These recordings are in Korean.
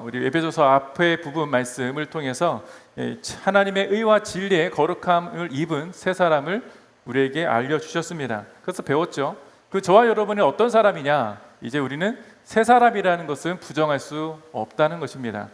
우리 에베소서 앞의 부분 말씀을 통해서 하나님의 의와 진리의 거룩함을 입은 새 사람을 우리에게 알려주셨습니다. 그래서 배웠죠. 그 저와 여러분이 어떤 사람이냐? 이제 우리는 새 사람이라는 것은 부정할 수 없다는 것입니다.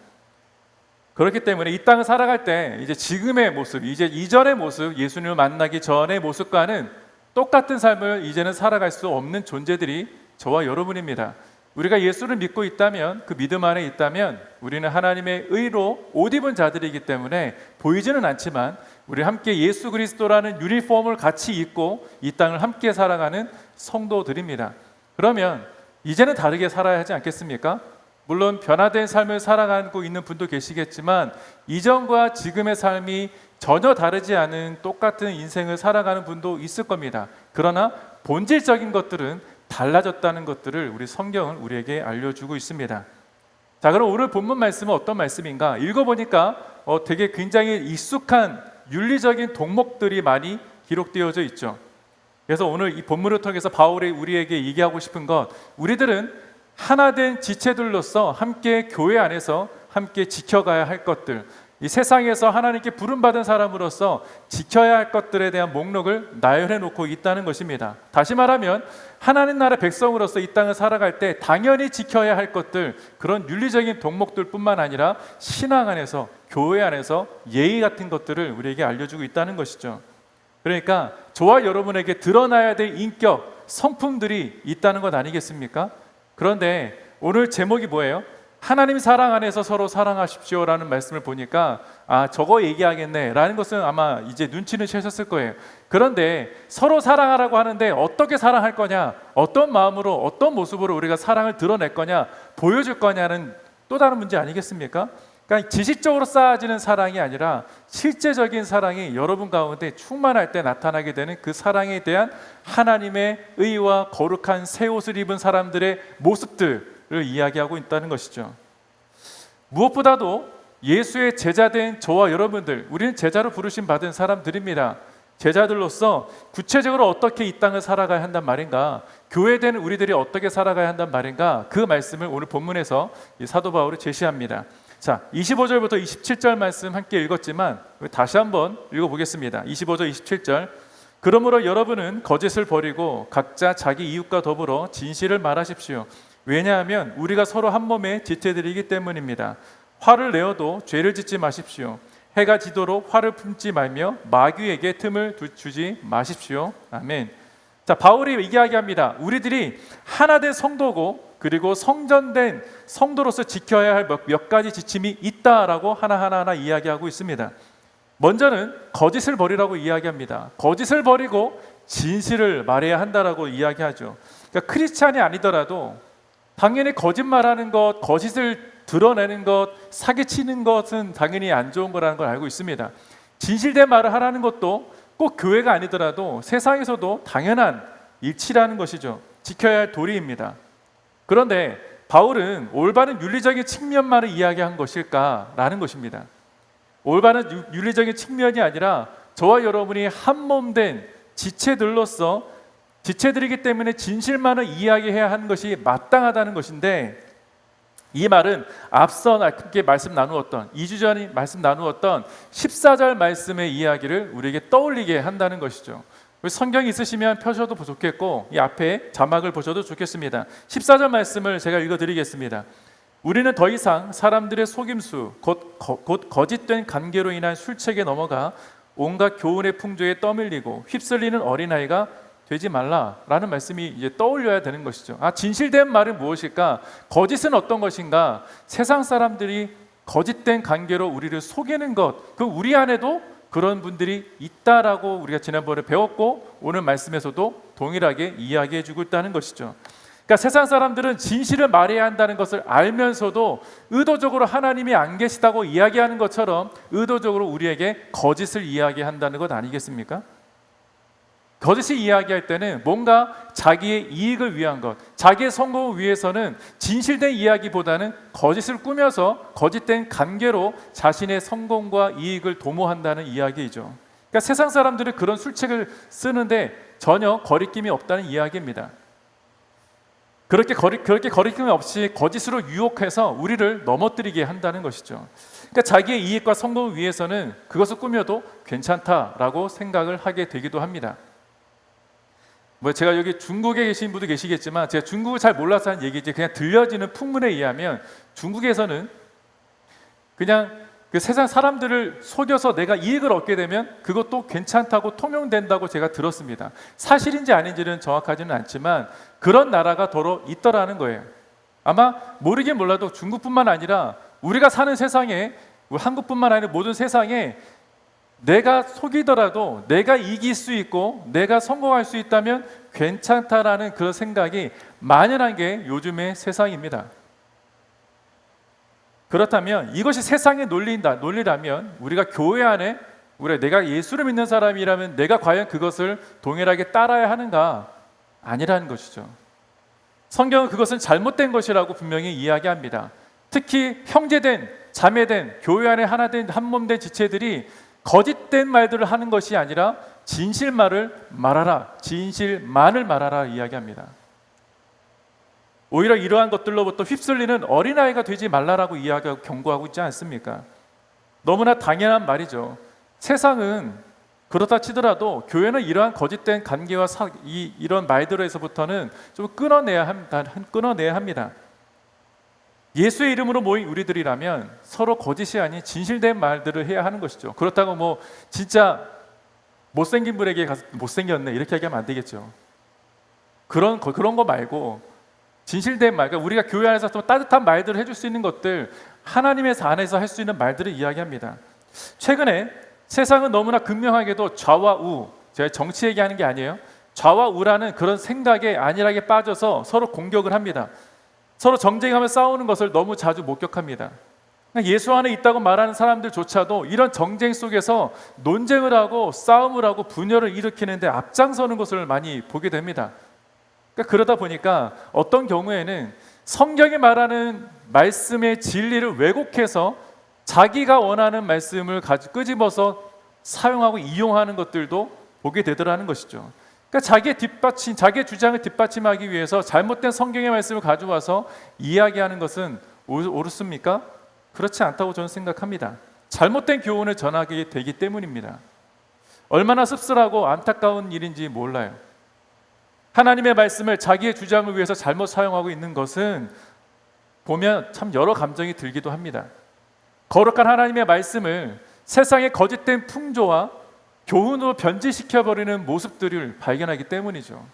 그렇기 때문에 이 땅을 살아갈 때 이제 지금의 모습, 이제 이전의 모습, 예수님을 만나기 전의 모습과는 똑같은 삶을 이제는 살아갈 수 없는 존재들이 저와 여러분입니다. 우리가 예수를 믿고 있다면, 그 믿음 안에 있다면 우리는 하나님의 의로 옷 입은 자들이기 때문에 보이지는 않지만 우리 함께 예수 그리스도라는 유니폼을 같이 입고 이 땅을 함께 살아가는 성도들입니다. 그러면 이제는 다르게 살아야 하지 않겠습니까? 물론 변화된 삶을 살아가고 있는 분도 계시겠지만 이전과 지금의 삶이 전혀 다르지 않은 똑같은 인생을 살아가는 분도 있을 겁니다. 그러나 본질적인 것들은 달라졌다는 것들을 우리 성경은 우리에게 알려주고 있습니다. 자, 그럼 오늘 본문 말씀은 어떤 말씀인가? 읽어보니까 되게 굉장히 익숙한 윤리적인 동목들이 많이 기록되어져 있죠. 그래서 오늘 이 본문을 통해서 바울이 우리에게 얘기하고 싶은 것, 우리들은 하나된 지체들로서 함께 교회 안에서 함께 지켜가야 할 것들, 이 세상에서 하나님께 부름받은 사람으로서 지켜야 할 것들에 대한 목록을 나열해 놓고 있다는 것입니다. 다시 말하면 하나님 나라 백성으로서 이 땅을 살아갈 때 당연히 지켜야 할 것들, 그런 윤리적인 동목들 뿐만 아니라 신앙 안에서, 교회 안에서 예의 같은 것들을 우리에게 알려주고 있다는 것이죠. 그러니까 저와 여러분에게 드러나야 될 인격, 성품들이 있다는 것 아니겠습니까? 그런데 오늘 제목이 뭐예요? 하나님 사랑 안에서 서로 사랑하십시오 라는 말씀을 보니까 저거 얘기하겠네 라는 것은 아마 이제 눈치는 채셨을 거예요. 그런데 서로 사랑하라고 하는데 어떻게 사랑할 거냐, 어떤 마음으로, 어떤 모습으로 우리가 사랑을 드러낼 거냐, 보여줄 거냐는 또 다른 문제 아니겠습니까? 그러니까 지식적으로 쌓아지는 사랑이 아니라 실제적인 사랑이 여러분 가운데 충만할 때 나타나게 되는 그 사랑에 대한 하나님의 의와 거룩한 새 옷을 입은 사람들의 모습들을 이야기하고 있다는 것이죠. 무엇보다도 예수의 제자된 저와 여러분들, 우리는 제자로 부르심 받은 사람들입니다. 제자들로서 구체적으로 어떻게 이 땅을 살아가야 한단 말인가, 교회된 우리들이 어떻게 살아가야 한단 말인가, 그 말씀을 오늘 본문에서 이 사도 바울이 제시합니다. 자, 25절부터 27절 말씀 함께 읽었지만 다시 한번 읽어보겠습니다. 25절 27절. 그러므로 여러분은 거짓을 버리고 각자 자기 이웃과 더불어 진실을 말하십시오. 왜냐하면 우리가 서로 한 몸의 지체들이기 때문입니다. 화를 내어도 죄를 짓지 마십시오. 해가 지도록 화를 품지 말며 마귀에게 틈을 주지 마십시오. 아멘. 자, 바울이 이야기합니다. 우리들이 하나된 성도고 그리고 성전된 성도로서 지켜야 할 몇 가지 지침이 있다라고 하나하나 이야기하고 있습니다. 먼저는 거짓을 버리라고 이야기합니다. 거짓을 버리고 진실을 말해야 한다라고 이야기하죠. 그러니까 크리스찬이 아니더라도 당연히 거짓말하는 것, 거짓을 드러내는 것, 사기치는 것은 당연히 안 좋은 거라는 걸 알고 있습니다. 진실된 말을 하라는 것도 꼭 교회가 아니더라도 세상에서도 당연한 일치라는 것이죠. 지켜야 할 도리입니다. 그런데 바울은 올바른 윤리적인 측면만을 이야기한 것일까라는 것입니다. 올바른 윤리적인 측면이 아니라 저와 여러분이 한 몸 된 지체들로서 지체들이기 때문에 진실만을 이야기해야 하는 것이 마땅하다는 것인데, 이 말은 앞서 함께 말씀 나누었던 2주 전에 말씀 나누었던 14절 말씀의 이야기를 우리에게 떠올리게 한다는 것이죠. 성경 있으시면 펴셔도 좋겠고 이 앞에 자막을 보셔도 좋겠습니다. 14절 말씀을 제가 읽어드리겠습니다. 우리는 더 이상 사람들의 속임수 곧 거짓된 관계로 인한 술책에 넘어가 온갖 교훈의 풍조에 떠밀리고 휩쓸리는 어린아이가 되지 말라라는 말씀이 이제 떠올려야 되는 것이죠. 진실된 말은 무엇일까? 거짓은 어떤 것인가? 세상 사람들이 거짓된 관계로 우리를 속이는 것, 그 우리 안에도 그런 분들이 있다라고 우리가 지난번에 배웠고 오늘 말씀에서도 동일하게 이야기해주고 있다는 것이죠. 그러니까 세상 사람들은 진실을 말해야 한다는 것을 알면서도 의도적으로 하나님이 안 계시다고 이야기하는 것처럼 의도적으로 우리에게 거짓을 이야기한다는 것 아니겠습니까? 거짓을 이야기할 때는 뭔가 자기의 이익을 위한 것, 자기의 성공을 위해서는 진실된 이야기보다는 거짓을 꾸며서 거짓된 관계로 자신의 성공과 이익을 도모한다는 이야기이죠. 그러니까 세상 사람들은 그런 술책을 쓰는데 전혀 거리낌이 없다는 이야기입니다. 그렇게 거리낌 없이 거짓으로 유혹해서 우리를 넘어뜨리게 한다는 것이죠. 그러니까 자기의 이익과 성공을 위해서는 그것을 꾸며도 괜찮다라고 생각을 하게 되기도 합니다. 제가 여기 중국에 계신 분도 계시겠지만 제가 중국을 잘 몰라서 하는 얘기지, 그냥 들려지는 풍문에 의하면 중국에서는 그냥 그 세상 사람들을 속여서 내가 이익을 얻게 되면 그것도 괜찮다고 통용된다고 제가 들었습니다. 사실인지 아닌지는 정확하지는 않지만 그런 나라가 더러 있더라는 거예요. 아마 모르긴 몰라도 중국뿐만 아니라 우리가 사는 세상에, 한국뿐만 아니라 모든 세상에 내가 속이더라도 내가 이길 수 있고 내가 성공할 수 있다면 괜찮다라는 그런 생각이 만연한 게 요즘의 세상입니다. 그렇다면 이것이 세상의 논리라면 우리가 교회 안에 내가 예수를 믿는 사람이라면 내가 과연 그것을 동일하게 따라야 하는가? 아니라는 것이죠. 성경은 그것은 잘못된 것이라고 분명히 이야기합니다. 특히 형제된, 자매된, 교회 안에 하나된 한몸된 지체들이 거짓된 말들을 하는 것이 아니라 진실만을 말하라 이야기합니다. 오히려 이러한 것들로부터 휩쓸리는 어린아이가 되지 말라라고 이야기하고 경고하고 있지 않습니까? 너무나 당연한 말이죠. 세상은 그렇다 치더라도 교회는 이러한 거짓된 관계와 이런 말들에서부터는 좀 끊어내야 합니다. 예수의 이름으로 모인 우리들이라면 서로 거짓이 아닌 진실된 말들을 해야 하는 것이죠. 그렇다고 진짜 못생긴 분에게 가서 못생겼네 이렇게 얘기하면 안 되겠죠. 그런 거 말고 진실된 말, 그러니까 우리가 교회 안에서 좀 따뜻한 말들을 해줄 수 있는 것들, 하나님의 안에서 할 수 있는 말들을 이야기합니다. 최근에 세상은 너무나 극명하게도 좌와 우, 제가 정치 얘기하는 게 아니에요. 좌와 우라는 그런 생각에 안일하게 빠져서 서로 공격을 합니다. 서로 정쟁하며 싸우는 것을 너무 자주 목격합니다. 예수 안에 있다고 말하는 사람들조차도 이런 정쟁 속에서 논쟁을 하고 싸움을 하고 분열을 일으키는데 앞장서는 것을 많이 보게 됩니다. 그러다 보니까 어떤 경우에는 성경이 말하는 말씀의 진리를 왜곡해서 자기가 원하는 말씀을 끄집어서 사용하고 이용하는 것들도 보게 되더라는 것이죠. 그러니까 자기의 주장을 뒷받침하기 위해서 잘못된 성경의 말씀을 가져와서 이야기하는 것은 옳습니까? 그렇지 않다고 저는 생각합니다. 잘못된 교훈을 전하게 되기 때문입니다. 얼마나 씁쓸하고 안타까운 일인지 몰라요. 하나님의 말씀을 자기의 주장을 위해서 잘못 사용하고 있는 것은 보면 참 여러 감정이 들기도 합니다. 거룩한 하나님의 말씀을 세상의 거짓된 풍조와 교훈으로 변질시켜버리는 모습들을 발견하기 때문이죠.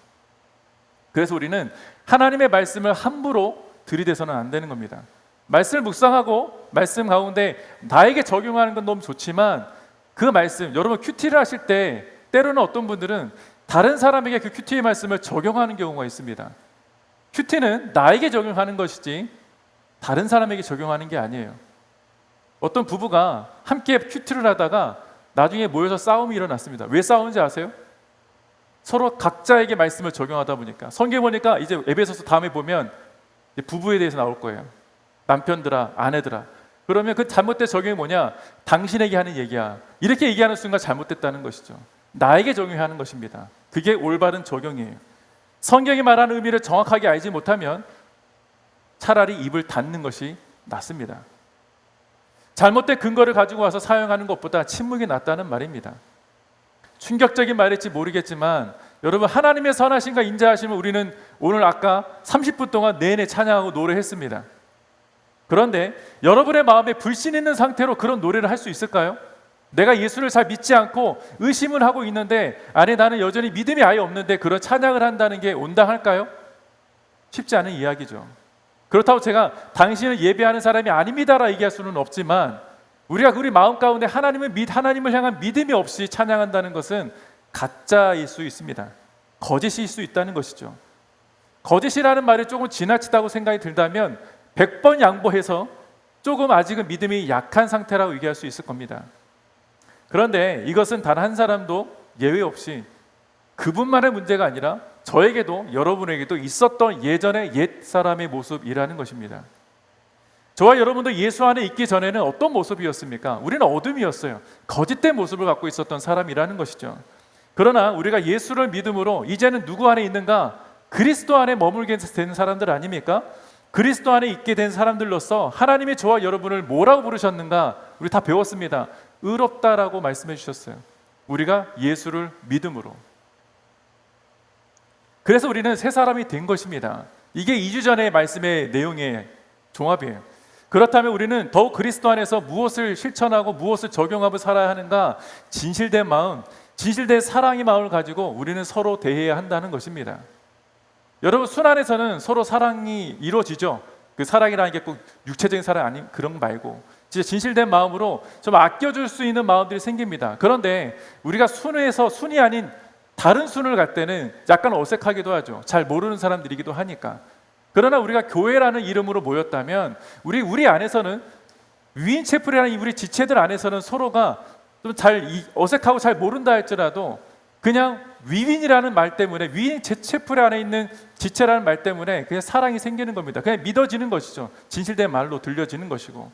그래서 우리는 하나님의 말씀을 함부로 들이대서는 안 되는 겁니다. 말씀을 묵상하고 말씀 가운데 나에게 적용하는 건 너무 좋지만 그 말씀, 여러분 큐티를 하실 때 때로는 어떤 분들은 다른 사람에게 그 큐티의 말씀을 적용하는 경우가 있습니다. 큐티는 나에게 적용하는 것이지 다른 사람에게 적용하는 게 아니에요. 어떤 부부가 함께 큐티를 하다가 나중에 모여서 싸움이 일어났습니다. 왜 싸우는지 아세요? 서로 각자에게 말씀을 적용하다 보니까. 성경에 보니까 이제 에베소서 다음에 보면 부부에 대해서 나올 거예요. 남편들아, 아내들아. 그러면 그 잘못된 적용이 뭐냐? 당신에게 하는 얘기야. 이렇게 얘기하는 순간 잘못됐다는 것이죠. 나에게 적용하는 것입니다. 그게 올바른 적용이에요. 성경이 말하는 의미를 정확하게 알지 못하면 차라리 입을 닫는 것이 낫습니다. 잘못된 근거를 가지고 와서 사용하는 것보다 침묵이 낫다는 말입니다. 충격적인 말일지 모르겠지만 여러분, 하나님의 선하심과 인자하심을 우리는 오늘 아까 30분 동안 내내 찬양하고 노래했습니다. 그런데 여러분의 마음에 불신 있는 상태로 그런 노래를 할 수 있을까요? 내가 예수를 잘 믿지 않고 의심을 하고 있는데 아니 나는 여전히 믿음이 아예 없는데 그런 찬양을 한다는 게 온당할까요? 쉽지 않은 이야기죠. 그렇다고 제가 당신을 예배하는 사람이 아닙니다라 얘기할 수는 없지만 우리가 우리 마음 가운데 하나님을 향한 믿음이 없이 찬양한다는 것은 가짜일 수 있습니다. 거짓일 수 있다는 것이죠. 거짓이라는 말이 조금 지나치다고 생각이 들다면 100번 양보해서 조금 아직은 믿음이 약한 상태라고 얘기할 수 있을 겁니다. 그런데 이것은 단 한 사람도 예외 없이 그분만의 문제가 아니라 저에게도 여러분에게도 있었던 예전의 옛 사람의 모습이라는 것입니다. 저와 여러분도 예수 안에 있기 전에는 어떤 모습이었습니까? 우리는 어둠이었어요. 거짓된 모습을 갖고 있었던 사람이라는 것이죠. 그러나 우리가 예수를 믿음으로 이제는 누구 안에 있는가? 그리스도 안에 머물게 된 사람들 아닙니까? 그리스도 안에 있게 된 사람들로서 하나님의 저와 여러분을 뭐라고 부르셨는가? 우리 다 배웠습니다. 의롭다라고 말씀해 주셨어요. 우리가 예수를 믿음으로. 그래서 우리는 새 사람이 된 것입니다. 이게 2주 전의 말씀의 내용의 종합이에요. 그렇다면 우리는 더욱 그리스도 안에서 무엇을 실천하고 무엇을 적용하고 살아야 하는가? 진실된 마음, 진실된 사랑의 마음을 가지고 우리는 서로 대해야 한다는 것입니다. 여러분, 순환에서는 서로 사랑이 이루어지죠. 그 사랑이라는 게 꼭 육체적인 사랑 아닌 그런 거 말고 진짜 진실된 마음으로 좀 아껴줄 수 있는 마음들이 생깁니다. 그런데 우리가 순회에서 순이 아닌 다른 순을 갈 때는 약간 어색하기도 하죠. 잘 모르는 사람들이기도 하니까. 그러나 우리가 교회라는 이름으로 모였다면 우리 안에서는 위인 채플이라는 우리 지체들 안에서는 서로가 좀 잘 어색하고 잘 모른다 할지라도 그냥 위인이라는 말 때문에 위인 채플 안에 있는 지체라는 말 때문에 그냥 사랑이 생기는 겁니다. 그냥 믿어지는 것이죠. 진실된 말로 들려지는 것이고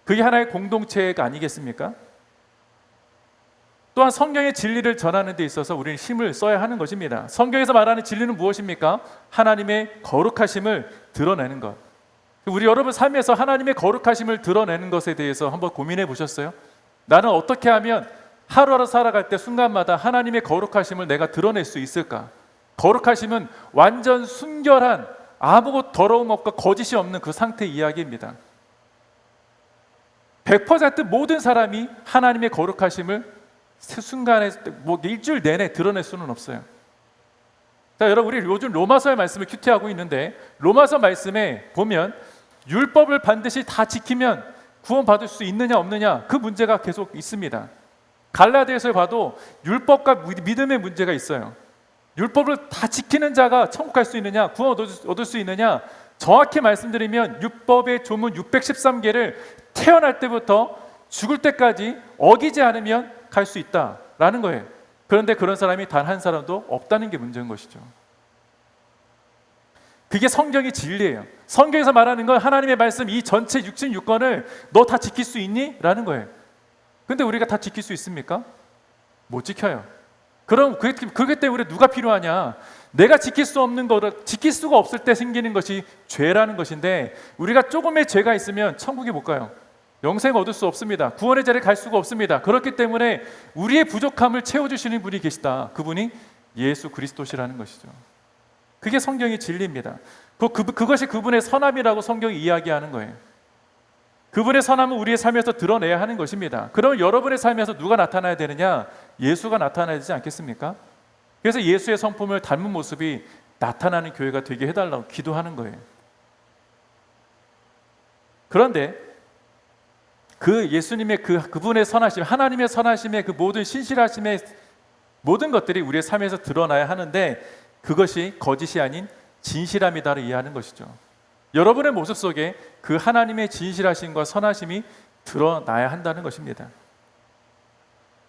그게 하나의 공동체가 아니겠습니까? 또한 성경의 진리를 전하는 데 있어서 우리는 힘을 써야 하는 것입니다. 성경에서 말하는 진리는 무엇입니까? 하나님의 거룩하심을 드러내는 것. 우리 여러분 삶에서 하나님의 거룩하심을 드러내는 것에 대해서 한번 고민해 보셨어요? 나는 어떻게 하면 하루하루 살아갈 때 순간마다 하나님의 거룩하심을 내가 드러낼 수 있을까? 거룩하심은 완전 순결한 아무것도 더러운 것과 거짓이 없는 그 상태 이야기입니다. 100% 모든 사람이 하나님의 거룩하심을 순간에 일주일 내내 드러낼 수는 없어요. 자, 여러분, 우리 요즘 로마서의 말씀을 큐티하고 있는데 로마서 말씀에 보면 율법을 반드시 다 지키면 구원받을 수 있느냐 없느냐 그 문제가 계속 있습니다. 갈라디아서에 봐도 율법과 믿음의 문제가 있어요. 율법을 다 지키는 자가 천국 갈 수 있느냐, 구원 얻을 수 있느냐, 정확히 말씀드리면 율법의 조문 613개를 태어날 때부터 죽을 때까지 어기지 않으면 갈 수 있다라는 거예요. 그런데 그런 사람이 단 한 사람도 없다는 게 문제인 것이죠. 그게 성경의 진리예요. 성경에서 말하는 건 하나님의 말씀 이 전체 66권을 너 다 지킬 수 있니? 라는 거예요. 근데 우리가 다 지킬 수 있습니까? 못 지켜요. 그럼 그게 때문에 우리 누가 필요하냐? 내가 지킬 수 없는 거를 지킬 수가 없을 때 생기는 것이 죄라는 것인데 우리가 조금의 죄가 있으면 천국에 못 가요. 영생 얻을 수 없습니다. 구원의 자리에 갈 수가 없습니다. 그렇기 때문에 우리의 부족함을 채워주시는 분이 계시다. 그분이 예수 그리스도시라는 것이죠. 그게 성경의 진리입니다. 그것이 그분의 선함이라고 성경이 이야기하는 거예요. 그분의 선함은 우리의 삶에서 드러내야 하는 것입니다. 그럼 여러분의 삶에서 누가 나타나야 되느냐? 예수가 나타나야 되지 않겠습니까? 그래서 예수의 성품을 닮은 모습이 나타나는 교회가 되게 해달라고 기도하는 거예요. 그런데 그 예수님의 그분의 선하심, 하나님의 선하심의 그 모든 신실하심의 모든 것들이 우리의 삶에서 드러나야 하는데 그것이 거짓이 아닌 진실함이다를 이해하는 것이죠. 여러분의 모습 속에 그 하나님의 진실하심과 선하심이 드러나야 한다는 것입니다.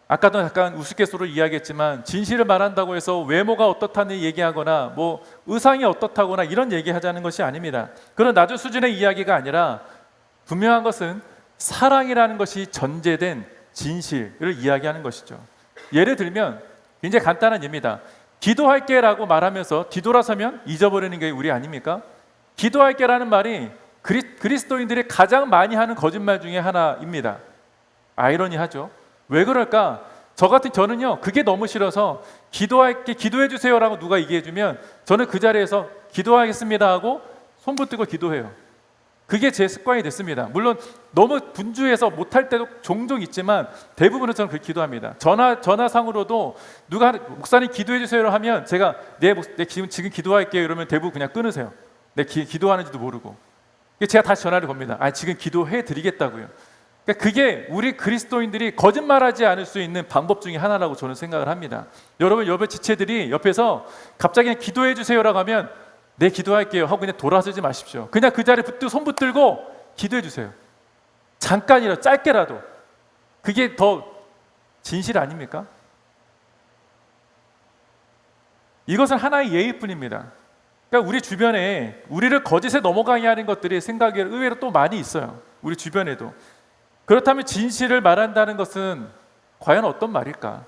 아까도 약간 우스갯소리로 이야기했지만 진실을 말한다고 해서 외모가 어떻다는 얘기하거나 뭐 의상이 어떻다거나 이런 얘기하자는 것이 아닙니다. 그런 낮은 수준의 이야기가 아니라 분명한 것은 사랑이라는 것이 전제된 진실을 이야기하는 것이죠. 예를 들면 굉장히 간단한 예입니다. 기도할게 라고 말하면서 뒤돌아서면 잊어버리는 게 우리 아닙니까? 기도할게 라는 말이 그리스도인들이 가장 많이 하는 거짓말 중에 하나입니다. 아이러니하죠. 왜 그럴까? 저는요 그게 너무 싫어서 기도할게, 기도해 주세요 라고 누가 얘기해 주면 저는 그 자리에서 기도하겠습니다 하고 손 붙들고 기도해요. 그게 제 습관이 됐습니다. 물론 너무 분주해서 못할 때도 종종 있지만 대부분은 저는 그렇게 기도합니다. 전화상으로도 누가 목사님 기도해 주세요 하면 제가 내 지금 기도할게요 이러면 대부분 그냥 끊으세요. 내 기도하는지도 모르고. 제가 다시 전화를 겁니다. 지금 기도해 드리겠다고요. 그러니까 그게 우리 그리스도인들이 거짓말하지 않을 수 있는 방법 중에 하나라고 저는 생각을 합니다. 여러분 옆에 지체들이 옆에서 갑자기 그냥 기도해 주세요라고 하면 네 기도할게요 하고 그냥 돌아서지 마십시오. 그냥 그 자리에 손 붙들고 기도해 주세요. 잠깐이라도 짧게라도. 그게 더 진실 아닙니까? 이것은 하나의 예의뿐입니다. 그러니까 우리 주변에 우리를 거짓에 넘어가게 하는 것들이 생각에 의외로 또 많이 있어요. 우리 주변에도. 그렇다면 진실을 말한다는 것은 과연 어떤 말일까?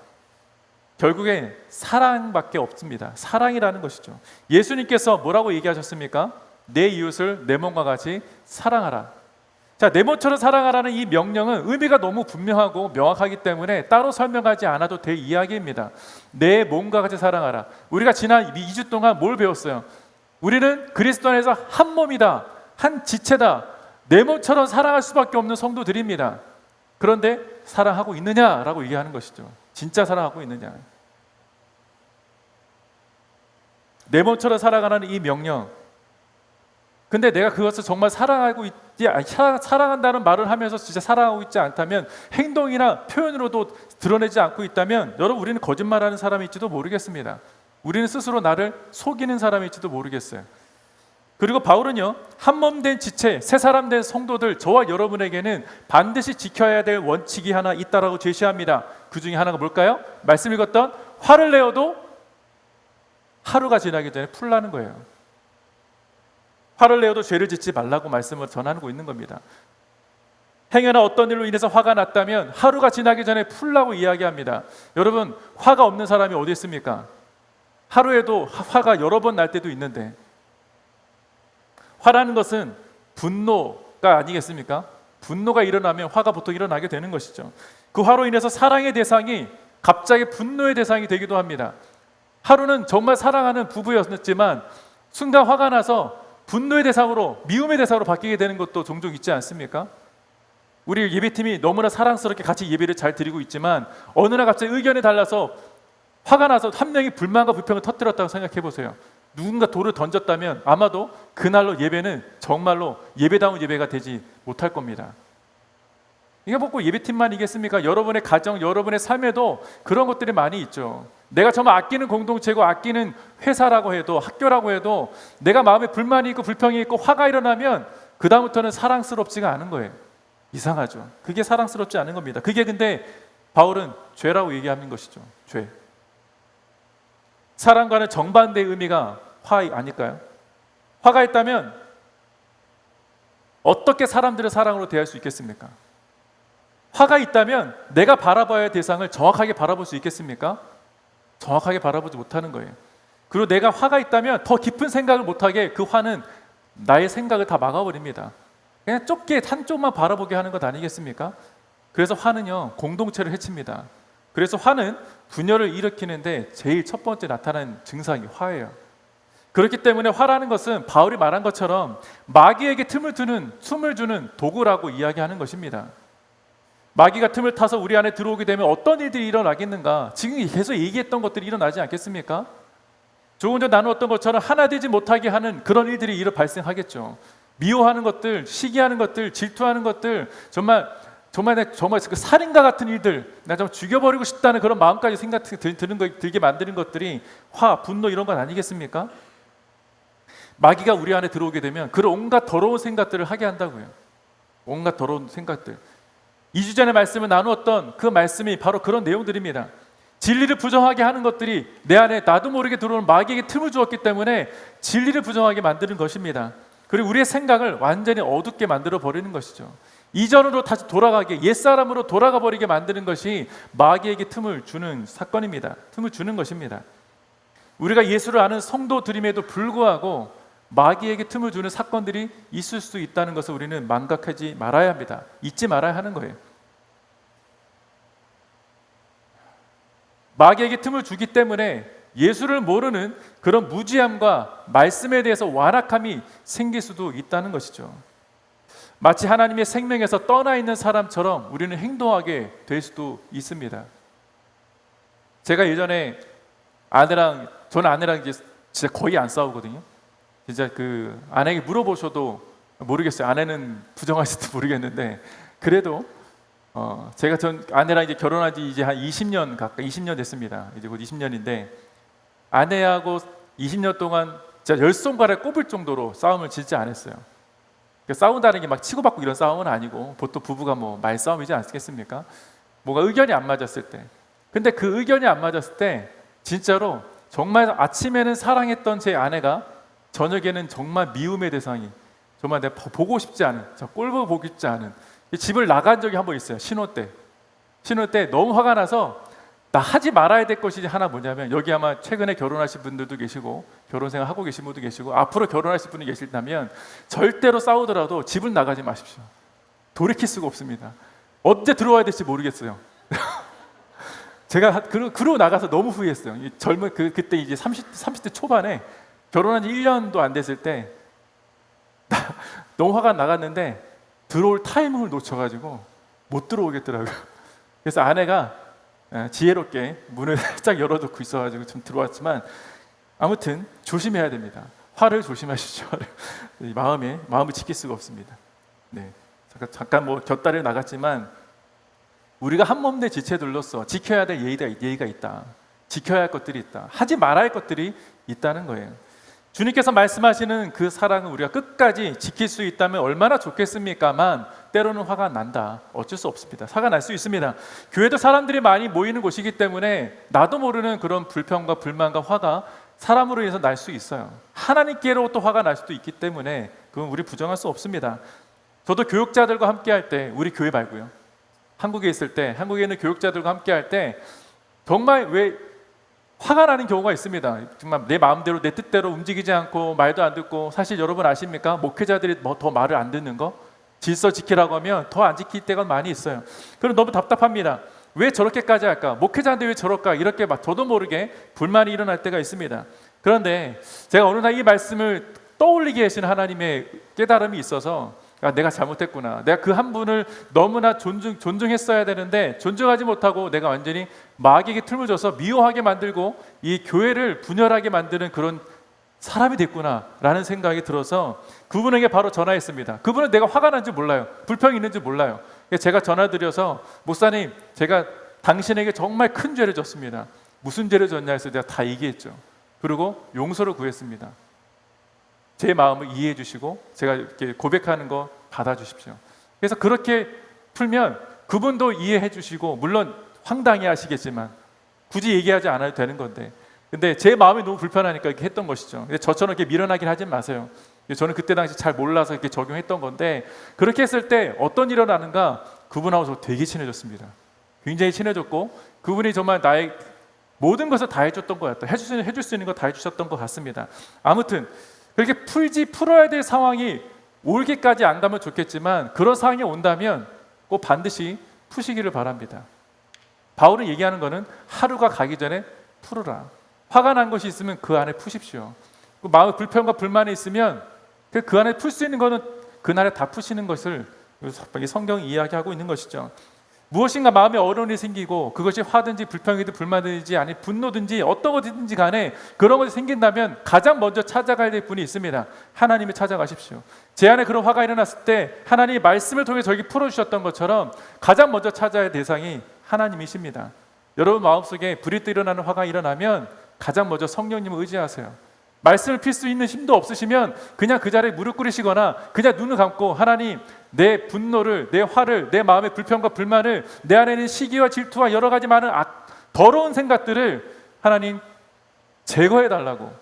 결국에 사랑밖에 없습니다. 사랑이라는 것이죠. 예수님께서 뭐라고 얘기하셨습니까? 내 이웃을 내 몸과 같이 사랑하라. 자, 내 몸처럼 사랑하라는 이 명령은 의미가 너무 분명하고 명확하기 때문에 따로 설명하지 않아도 될 이야기입니다. 내 몸과 같이 사랑하라. 우리가 지난 2주 동안 뭘 배웠어요? 우리는 그리스도 안에서 한 몸이다, 한 지체다. 내 몸처럼 사랑할 수밖에 없는 성도들입니다. 그런데 사랑하고 있느냐라고 얘기하는 것이죠. 진짜 사랑하고 있느냐. 내 몸처럼 살아가라는 이 명령. 근데 내가 그것을 정말 사랑하고 있지, 사랑한다는 말을 하면서 진짜 사랑하고 있지 않다면, 행동이나 표현으로도 드러내지 않고 있다면, 여러분, 우리는 거짓말하는 사람일지도 모르겠습니다. 우리는 스스로 나를 속이는 사람일지도 모르겠어요. 그리고 바울은요, 한 몸 된 지체, 새 사람 된 성도들, 저와 여러분에게는 반드시 지켜야 될 원칙이 하나 있다라고 제시합니다. 그 중에 하나가 뭘까요? 말씀 읽었던 화를 내어도 하루가 지나기 전에 풀라는 거예요. 화를 내어도 죄를 짓지 말라고 말씀을 전하고 있는 겁니다. 행여나 어떤 일로 인해서 화가 났다면 하루가 지나기 전에 풀라고 이야기합니다. 여러분, 화가 없는 사람이 어디 있습니까? 하루에도 화가 여러 번 날 때도 있는데, 화라는 것은 분노가 아니겠습니까? 분노가 일어나면 화가 보통 일어나게 되는 것이죠. 그 화로 인해서 사랑의 대상이 갑자기 분노의 대상이 되기도 합니다. 하루는 정말 사랑하는 부부였지만 순간 화가 나서 분노의 대상으로, 미움의 대상으로 바뀌게 되는 것도 종종 있지 않습니까? 우리 예배팀이 너무나 사랑스럽게 같이 예배를 잘 드리고 있지만 어느 날 갑자기 의견이 달라서 화가 나서 한 명이 불만과 불평을 터뜨렸다고 생각해 보세요. 누군가 돌을 던졌다면 아마도 그날로 예배는 정말로 예배다운 예배가 되지 못할 겁니다. 이게 뭐 예배팀만이겠습니까? 여러분의 가정, 여러분의 삶에도 그런 것들이 많이 있죠. 내가 정말 아끼는 공동체고 아끼는 회사라고 해도, 학교라고 해도 내가 마음에 불만이 있고 불평이 있고 화가 일어나면 그 다음부터는 사랑스럽지가 않은 거예요. 이상하죠. 그게 사랑스럽지 않은 겁니다. 그게 근데 바울은 죄라고 얘기하는 것이죠. 죄. 사랑과는 정반대의 의미가 화 아닐까요? 화가 있다면 어떻게 사람들을 사랑으로 대할 수 있겠습니까? 화가 있다면 내가 바라봐야 할 대상을 정확하게 바라볼 수 있겠습니까? 정확하게 바라보지 못하는 거예요. 그리고 내가 화가 있다면 더 깊은 생각을 못하게 그 화는 나의 생각을 다 막아버립니다. 그냥 좁게 한쪽만 바라보게 하는 것 아니겠습니까? 그래서 화는요, 공동체를 해칩니다. 그래서 화는 분열을 일으키는데 제일 첫 번째 나타나는 증상이 화예요. 그렇기 때문에 화라는 것은 바울이 말한 것처럼 마귀에게 틈을 주는 도구라고 이야기하는 것입니다. 마귀가 틈을 타서 우리 안에 들어오게 되면 어떤 일들이 일어나겠는가? 지금 계속 얘기했던 것들이 일어나지 않겠습니까? 조금 전 나누었던 것처럼 하나 되지 못하게 하는 그런 일들이 발생하겠죠. 미워하는 것들, 시기하는 것들, 질투하는 것들, 정말 그 살인과 같은 일들, 나 좀 죽여버리고 싶다는 그런 마음까지 들게 만드는 것들이 화, 분노 이런 건 아니겠습니까? 마귀가 우리 안에 들어오게 되면 그런 온갖 더러운 생각들을 하게 한다고요. 온갖 더러운 생각들. 2주 전에 말씀을 나누었던 그 말씀이 바로 그런 내용들입니다. 진리를 부정하게 하는 것들이 내 안에 나도 모르게 들어오는 마귀에게 틈을 주었기 때문에 진리를 부정하게 만드는 것입니다. 그리고 우리의 생각을 완전히 어둡게 만들어 버리는 것이죠. 이전으로 다시 돌아가게, 옛사람으로 돌아가 버리게 만드는 것이 마귀에게 틈을 주는 사건입니다. 틈을 주는 것입니다. 우리가 예수를 아는 성도들임에도 불구하고 마귀에게 틈을 주는 사건들이 있을 수 있다는 것을 우리는 망각하지 말아야 합니다. 잊지 말아야 하는 거예요. 마귀에게 틈을 주기 때문에 예수를 모르는 그런 무지함과 말씀에 대해서 완악함이 생길 수도 있다는 것이죠. 마치 하나님의 생명에서 떠나 있는 사람처럼 우리는 행동하게 될 수도 있습니다. 제가 예전에 저는 아내랑 이제 진짜 거의 안 싸우거든요. 진짜 그 아내에게 물어보셔도 모르겠어요. 아내는 부정하실지 모르겠는데 그래도 제가 아내랑 이제 결혼한 지 이제 한 20년 가까이 20년 됐습니다. 이제 곧 20년인데 아내하고 20년 동안 진짜 10손가락 꼽을 정도로 싸움을 진짜 안 했어요. 싸운다는 게 막 치고받고 이런 싸움은 아니고 보통 부부가 뭐 말싸움이지 않겠습니까? 뭐가 의견이 안 맞았을 때. 근데 그 의견이 안 맞았을 때 진짜로 정말 아침에는 사랑했던 제 아내가 저녁에는 정말 미움의 대상이, 정말 내가 보고 싶지 않은, 꼴보고 보고 싶지 않은, 집을 나간 적이 한 번 있어요. 신혼 때 너무 화가 나서 나 하지 말아야 될 것이 하나 뭐냐면, 여기 아마 최근에 결혼하신 분들도 계시고 결혼 생활 하고 계신 분도 계시고 앞으로 결혼하실 분이 계시다면 절대로 싸우더라도 집을 나가지 마십시오. 돌이킬 수가 없습니다. 언제 들어와야 될지 모르겠어요. 제가 그러고 나가서 너무 후회했어요. 젊은 그때 이제 30대 초반에 결혼한 지 1년도 안 됐을 때 너무 화가 나갔는데 들어올 타이밍을 놓쳐가지고 못 들어오겠더라고요. 그래서 아내가 지혜롭게 문을 살짝 열어놓고 있어가지고 좀 들어왔지만, 아무튼 조심해야 됩니다. 화를 조심하십시오. 마음을 지킬 수가 없습니다. 네, 잠깐 뭐 곁다리를 나갔지만 우리가 한 몸 내 지체들로서 지켜야 될 예의가 있다. 지켜야 할 것들이 있다. 하지 말아야 할 것들이 있다는 거예요. 주님께서 말씀하시는 그 사랑은 우리가 끝까지 지킬 수 있다면 얼마나 좋겠습니까만, 때로는 화가 난다. 어쩔 수 없습니다. 화가 날 수 있습니다. 교회도 사람들이 많이 모이는 곳이기 때문에 나도 모르는 그런 불평과 불만과 화가 사람으로 인해서 날 수 있어요. 하나님께로부터 화가 날 수도 있기 때문에 그건 우리 부정할 수 없습니다. 저도 교육자들과 함께 할 때, 우리 교회 말고요, 한국에 있을 때, 한국에 있는 교육자들과 함께 할 때 정말 왜 화가 나는 경우가 있습니다. 정말 내 마음대로 내 뜻대로 움직이지 않고 말도 안 듣고, 사실 여러분 아십니까? 목회자들이 더 말을 안 듣는 거, 질서 지키라고 하면 더 안 지킬 때가 많이 있어요. 그럼 너무 답답합니다. 왜 저렇게까지 할까? 목회자인데 왜 저럴까? 이렇게 막 저도 모르게 불만이 일어날 때가 있습니다. 그런데 제가 어느 날 이 말씀을 떠올리게 하시는 하나님의 깨달음이 있어서, 내가 잘못했구나. 내가 그 한 분을 너무나 존중했어야 되는데 존중하지 못하고 내가 완전히 마귀에게 틈을 줘서 미워하게 만들고 이 교회를 분열하게 만드는 그런 사람이 됐구나라는 생각이 들어서 그분에게 바로 전화했습니다. 그분은 내가 화가 난지 몰라요. 불평이 있는지 몰라요. 제가 전화드려서, 목사님, 제가 당신에게 정말 큰 죄를 졌습니다. 무슨 죄를 졌냐 해서 제가 다 얘기했죠. 그리고 용서를 구했습니다. 제 마음을 이해해 주시고 제가 이렇게 고백하는 거 받아주십시오. 그래서 그렇게 풀면 그분도 이해해 주시고, 물론 황당해 하시겠지만 굳이 얘기하지 않아도 되는 건데, 근데 제 마음이 너무 불편하니까 이렇게 했던 것이죠. 근데 저처럼 이렇게 밀어나긴 하지 마세요. 저는 그때 당시 잘 몰라서 이렇게 적용했던 건데, 그렇게 했을 때 어떤 일이 일어나는가, 그분하고 저 되게 친해졌습니다. 굉장히 친해졌고, 그분이 정말 나의 모든 것을 다 해줬던 것 같다. 해줄 수 있는 거 다 해주셨던 것 같습니다. 아무튼 그렇게 풀어야 될 상황이 올게까지 안 가면 좋겠지만, 그런 상황이 온다면 꼭 반드시 푸시기를 바랍니다. 바울은 얘기하는 것은 하루가 가기 전에 풀어라. 화가 난 것이 있으면 그 안에 푸십시오. 마음의 불평과 불만이 있으면 그 안에 풀 수 있는 것은 그날에 다 푸시는 것을 성경이 이야기하고 있는 것이죠. 무엇인가 마음에 어려움이 생기고, 그것이 화든지 불평이든 불만든지 아니 분노든지 어떤 것이든지 간에 그런 것이 생긴다면 가장 먼저 찾아가야 될 분이 있습니다. 하나님이 찾아가십시오. 제 안에 그런 화가 일어났을 때 하나님이 말씀을 통해 저에게 풀어주셨던 것처럼 가장 먼저 찾아야 할 대상이 하나님이십니다. 여러분 마음속에 불이 일어나는 화가 일어나면 가장 먼저 성령님을 의지하세요. 말씀을 필 수 있는 힘도 없으시면 그냥 그 자리에 무릎 꿇으시거나 그냥 눈을 감고, 하나님, 내 분노를, 내 화를, 내 마음의 불평과 불만을, 내 안에 있는 시기와 질투와 여러 가지 많은 더러운 생각들을 하나님 제거해 달라고,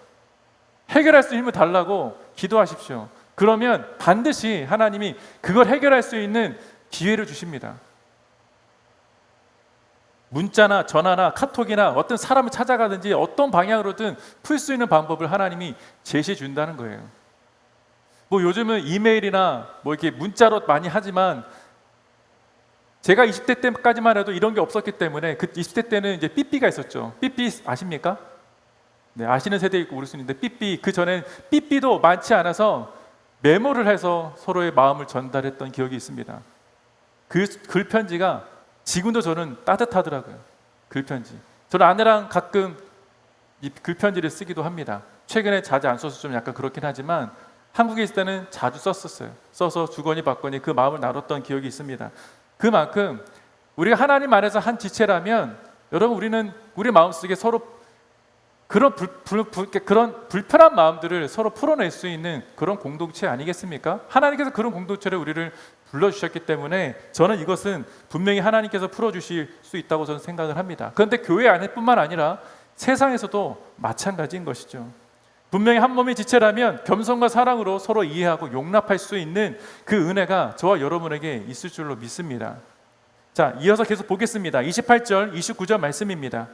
해결할 수 있는 힘을 달라고 기도하십시오. 그러면 반드시 하나님이 그걸 해결할 수 있는 기회를 주십니다. 문자나 전화나 카톡이나 어떤 사람을 찾아가든지 어떤 방향으로든 풀 수 있는 방법을 하나님이 제시해 준다는 거예요. 뭐 요즘은 이메일이나 뭐 이렇게 문자로 많이 하지만, 제가 20대 때까지만 해도 이런 게 없었기 때문에, 그 20대 때는 이제 삐삐가 있었죠. 삐삐 아십니까? 네, 아시는 세대 있고 모를 수 있는데, 삐삐, 그 전엔 삐삐도 많지 않아서 메모를 해서 서로의 마음을 전달했던 기억이 있습니다. 그 글편지가 지금도 저는 따뜻하더라고요. 글편지. 저는 아내랑 가끔 이 글편지를 쓰기도 합니다. 최근에 자주 안 써서 좀 약간 그렇긴 하지만 한국에 있을 때는 자주 썼었어요. 써서 주거니 받거니 그 마음을 나눴던 기억이 있습니다. 그만큼 우리가 하나님 안에서 한 지체라면, 여러분, 우리는 우리 마음속에 서로 그런 불편한 마음들을 서로 풀어낼 수 있는 그런 공동체 아니겠습니까? 하나님께서 그런 공동체를 우리를 불러주셨기 때문에 저는 이것은 분명히 하나님께서 풀어주실 수 있다고 저는 생각을 합니다. 그런데 교회 안에뿐만 아니라 세상에서도 마찬가지인 것이죠. 분명히 한 몸의 지체라면 겸손과 사랑으로 서로 이해하고 용납할 수 있는 그 은혜가 저와 여러분에게 있을 줄로 믿습니다. 자, 이어서 계속 보겠습니다. 28절, 29절 말씀입니다.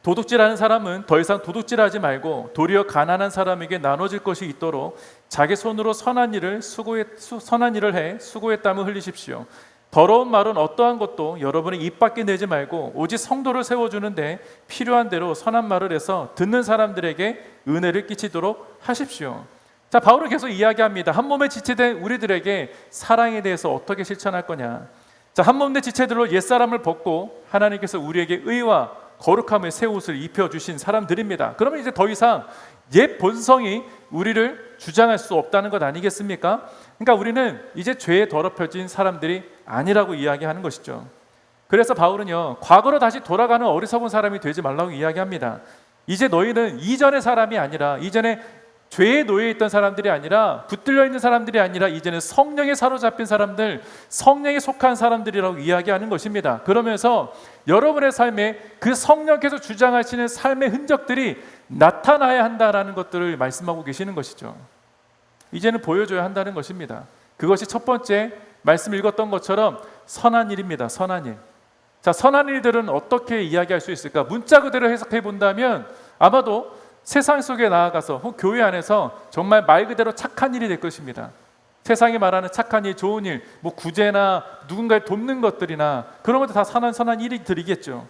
도둑질하는 사람은 더 이상 도둑질하지 말고 도리어 가난한 사람에게 나눠질 것이 있도록 자기 손으로 선한 일을 해 수고의 땀을 흘리십시오. 더러운 말은 어떠한 것도 여러분의 입 밖에 내지 말고 오직 성도를 세워주는데 필요한 대로 선한 말을 해서 듣는 사람들에게 은혜를 끼치도록 하십시오. 자, 바울은 계속 이야기합니다. 한 몸에 지체된 우리들에게 사랑에 대해서 어떻게 실천할 거냐. 자, 한 몸 내 지체들로 옛사람을 벗고 하나님께서 우리에게 의와 거룩함의 새 옷을 입혀주신 사람들입니다. 그러면 이제 더 이상 옛 본성이 우리를 주장할 수 없다는 것 아니겠습니까? 그러니까 우리는 이제 죄에 더럽혀진 사람들이 아니라고 이야기하는 것이죠. 그래서 바울은요, 과거로 다시 돌아가는 어리석은 사람이 되지 말라고 이야기합니다. 이제 너희는 이전의 사람이 아니라, 이전에 죄에 놓여 있던 사람들이 아니라, 붙들려 있는 사람들이 아니라 이제는 성령에 사로잡힌 사람들, 성령에 속한 사람들이라고 이야기하는 것입니다. 그러면서 여러분의 삶에 그 성령께서 주장하시는 삶의 흔적들이 나타나야 한다라는 것들을 말씀하고 계시는 것이죠. 이제는 보여줘야 한다는 것입니다. 그것이 첫 번째 말씀 읽었던 것처럼 선한 일입니다. 선한 일. 자, 선한 일들은 어떻게 이야기할 수 있을까? 문자 그대로 해석해 본다면 아마도 세상 속에 나아가서 혹 교회 안에서 정말 말 그대로 착한 일이 될 것입니다. 세상이 말하는 착한 일, 좋은 일, 뭐 구제나 누군가를 돕는 것들이나 그런 것도 다 선한 일들이겠죠.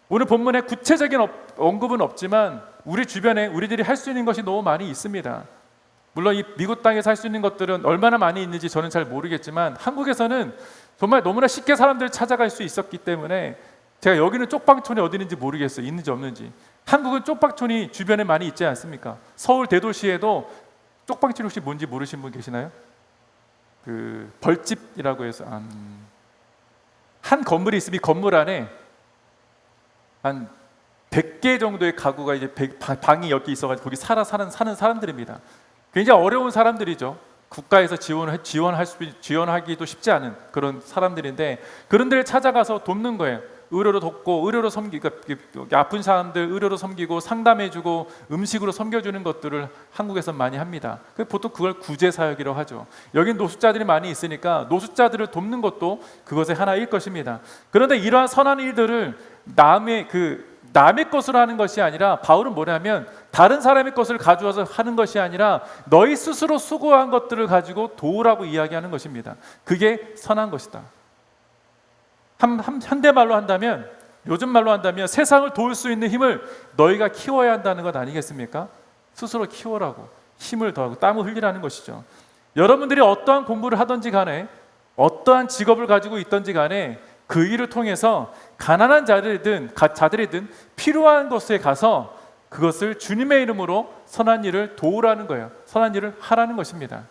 오늘 본문에 구체적인 언급은 없지만 우리 주변에 우리들이 할 수 있는 것이 너무 많이 있습니다. 물론 이 미국 땅에서 할 수 있는 것들은 얼마나 많이 있는지 저는 잘 모르겠지만 한국에서는 정말 너무나 쉽게 사람들을 찾아갈 수 있었기 때문에 제가 여기는 쪽방촌이 어디 있는지 모르겠어요. 있는지 없는지. 한국은 쪽방촌이 주변에 많이 있지 않습니까? 서울 대도시에도 쪽방촌이 혹시 뭔지 모르시는 분 계시나요? 그 벌집이라고 해서 한 건물이 있으면 이 건물 안에 한 100개 정도의 가구가 이제 방이 여기 있어가지고 거기 사는 사람들입니다. 굉장히 어려운 사람들이죠. 국가에서 지원하기도 쉽지 않은 그런 사람들인데 그런 데를 찾아가서 돕는 거예요. 의료로 돕고 의료로 섬기고, 아픈 사람들 의료로 섬기고 상담해주고 음식으로 섬겨주는 것들을 한국에서 많이 합니다. 보통 그걸 구제사역이라고 하죠. 여긴 노숙자들이 많이 있으니까 노숙자들을 돕는 것도 그것의 하나일 것입니다. 그런데 이러한 선한 일들을 남의 것으로 하는 것이 아니라 바울은 뭐냐면 다른 사람의 것을 가져와서 하는 것이 아니라 너희 스스로 수고한 것들을 가지고 도우라고 이야기하는 것입니다. 그게 선한 것이다. 현대말로 한다면, 요즘 말로 한다면 세상을 도울 수 있는 힘을 너희가 키워야 한다는 것 아니겠습니까? 스스로 키워라고, 힘을 더하고 땀을 흘리라는 것이죠. 여러분들이 어떠한 공부를 하든지 간에 어떠한 직업을 가지고 있든지 간에 그 일을 통해서 가난한 자들이든 필요한 곳에 가서 그것을 주님의 이름으로 선한 일을 도우라는 거예요. 선한 일을 하라는 것입니다.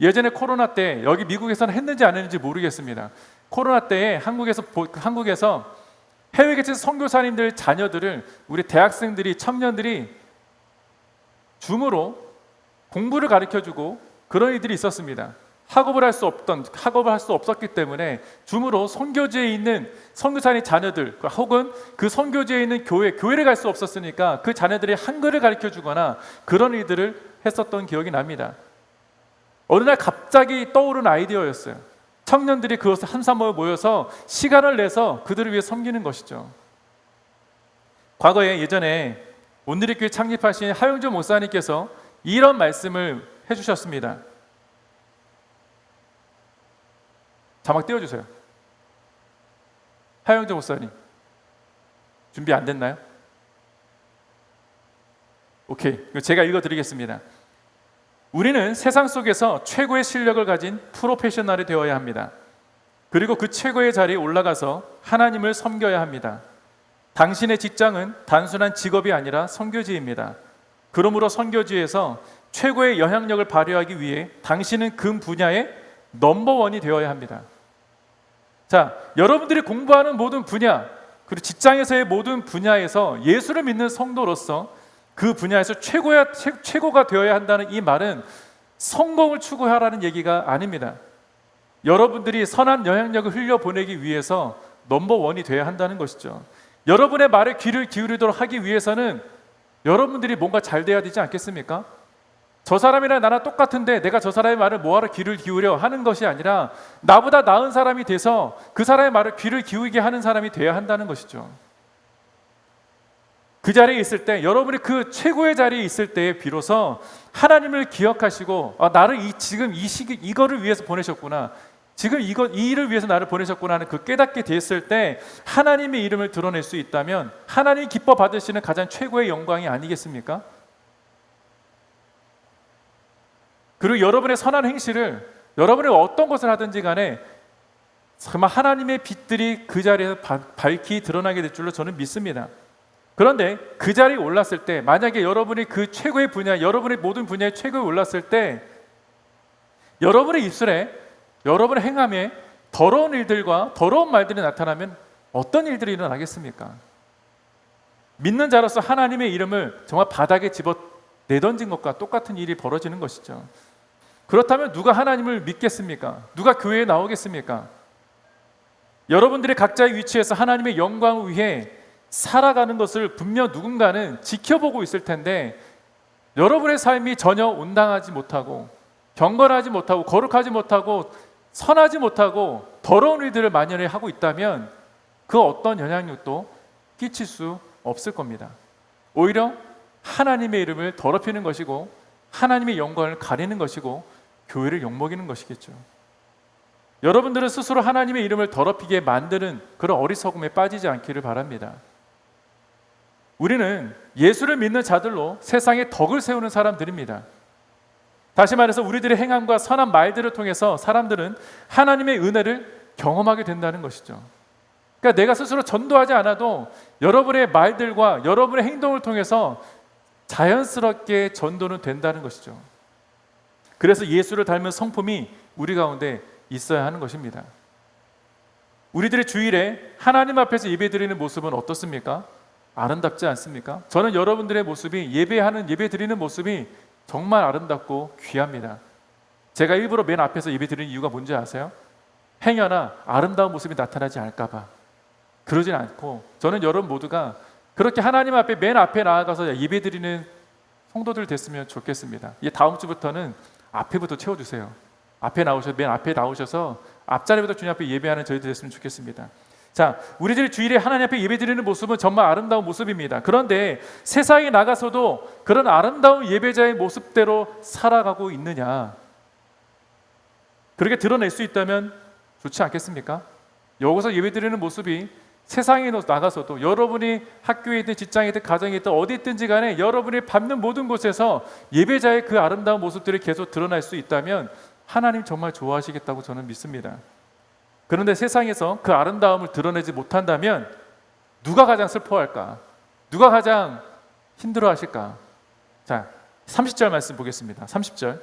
예전에 코로나 때 여기 미국에서는 했는지 안 했는지 모르겠습니다. 코로나 때에 한국에서 해외 계신 선교사님들 자녀들을 우리 대학생들이 청년들이 줌으로 공부를 가르쳐주고 그런 일들이 있었습니다. 학업을 할 수 없었기 때문에 줌으로 선교지에 있는 선교사님 자녀들 혹은 그 선교지에 있는 교회를 갈 수 없었으니까 그 자녀들이 한글을 가르쳐주거나 그런 일들을 했었던 기억이 납니다. 어느 날 갑자기 떠오른 아이디어였어요. 청년들이 그것을 한사모여 모여서 시간을 내서 그들을 위해 섬기는 것이죠. 과거에 예전에 온누리교회 창립하신 하영조 목사님께서 이런 말씀을 해주셨습니다. 자막 띄워주세요. 하영조 목사님 준비 안 됐나요? 오케이, 제가 읽어드리겠습니다. 우리는 세상 속에서 최고의 실력을 가진 프로페셔널이 되어야 합니다. 그리고 그 최고의 자리에 올라가서 하나님을 섬겨야 합니다. 당신의 직장은 단순한 직업이 아니라 선교지입니다. 그러므로 선교지에서 최고의 영향력을 발휘하기 위해 당신은 그 분야의 넘버원이 되어야 합니다. 자, 여러분들이 공부하는 모든 분야, 그리고 직장에서의 모든 분야에서 예수를 믿는 성도로서 그 분야에서 최고가 되어야 한다는 이 말은 성공을 추구하라는 얘기가 아닙니다. 여러분들이 선한 영향력을 흘려보내기 위해서 넘버원이 되어야 한다는 것이죠. 여러분의 말에 귀를 기울이도록 하기 위해서는 여러분들이 뭔가 잘 돼야 되지 않겠습니까? 저 사람이랑 나랑 똑같은데 내가 저 사람의 말을 뭐하러 귀를 기울여 하는 것이 아니라 나보다 나은 사람이 돼서 그 사람의 말을 귀를 기울이게 하는 사람이 돼야 한다는 것이죠. 그 자리에 있을 때, 여러분이 그 최고의 자리에 있을 때에 비로소 하나님을 기억하시고 나를 지금 이 시기 이거를 위해서 보내셨구나, 지금 이 일을 위해서 나를 보내셨구나 하는 그 깨닫게 됐을 때 하나님의 이름을 드러낼 수 있다면 하나님이 기뻐 받으시는 가장 최고의 영광이 아니겠습니까? 그리고 여러분의 선한 행실을, 여러분이 어떤 것을 하든지 간에 정말 하나님의 빛들이 그 자리에서 밝히 드러나게 될 줄로 저는 믿습니다. 그런데 그 자리에 올랐을 때, 만약에 여러분이 그 최고의 분야, 여러분의 모든 분야에 최고에 올랐을 때 여러분의 입술에, 여러분의 행함에 더러운 일들과 더러운 말들이 나타나면 어떤 일들이 일어나겠습니까? 믿는 자로서 하나님의 이름을 정말 바닥에 집어 내던진 것과 똑같은 일이 벌어지는 것이죠. 그렇다면 누가 하나님을 믿겠습니까? 누가 교회에 나오겠습니까? 여러분들이 각자의 위치에서 하나님의 영광을 위해 살아가는 것을 분명 누군가는 지켜보고 있을 텐데, 여러분의 삶이 전혀 온당하지 못하고 경건하지 못하고 거룩하지 못하고 선하지 못하고 더러운 일들을 만연히 하고 있다면 그 어떤 영향력도 끼칠 수 없을 겁니다. 오히려 하나님의 이름을 더럽히는 것이고 하나님의 영광을 가리는 것이고 교회를 욕먹이는 것이겠죠. 여러분들은 스스로 하나님의 이름을 더럽히게 만드는 그런 어리석음에 빠지지 않기를 바랍니다. 우리는 예수를 믿는 자들로 세상에 덕을 세우는 사람들입니다. 다시 말해서 우리들의 행함과 선한 말들을 통해서 사람들은 하나님의 은혜를 경험하게 된다는 것이죠. 그러니까 내가 스스로 전도하지 않아도 여러분의 말들과 여러분의 행동을 통해서 자연스럽게 전도는 된다는 것이죠. 그래서 예수를 닮은 성품이 우리 가운데 있어야 하는 것입니다. 우리들의 주일에 하나님 앞에서 예배드리는 모습은 어떻습니까? 아름답지 않습니까? 저는 여러분들의 모습이, 예배 드리는 모습이 정말 아름답고 귀합니다. 제가 일부러 맨 앞에서 예배 드리는 이유가 뭔지 아세요? 행여나 아름다운 모습이 나타나지 않을까 봐. 그러진 않고 저는 여러분 모두가 그렇게 하나님 앞에 맨 앞에 나아가서 예배 드리는 성도들 됐으면 좋겠습니다. 이제 다음 주부터는 앞에부터 채워주세요. 맨 앞에 나오셔서 앞자리부터 주님 앞에 예배하는 저희들 됐으면 좋겠습니다. 자, 우리들이 주일에 하나님 앞에 예배드리는 모습은 정말 아름다운 모습입니다. 그런데 세상에 나가서도 그런 아름다운 예배자의 모습대로 살아가고 있느냐, 그렇게 드러낼 수 있다면 좋지 않겠습니까? 여기서 예배드리는 모습이 세상에 나가서도, 여러분이 학교에 있든 직장에 있든 가정에 있든 어디 있든지 간에 여러분이 밟는 모든 곳에서 예배자의 그 아름다운 모습들이 계속 드러날 수 있다면 하나님 정말 좋아하시겠다고 저는 믿습니다. 그런데 세상에서 그 아름다움을 드러내지 못한다면 누가 가장 슬퍼할까? 누가 가장 힘들어하실까? 자, 30절 말씀 보겠습니다. 30절.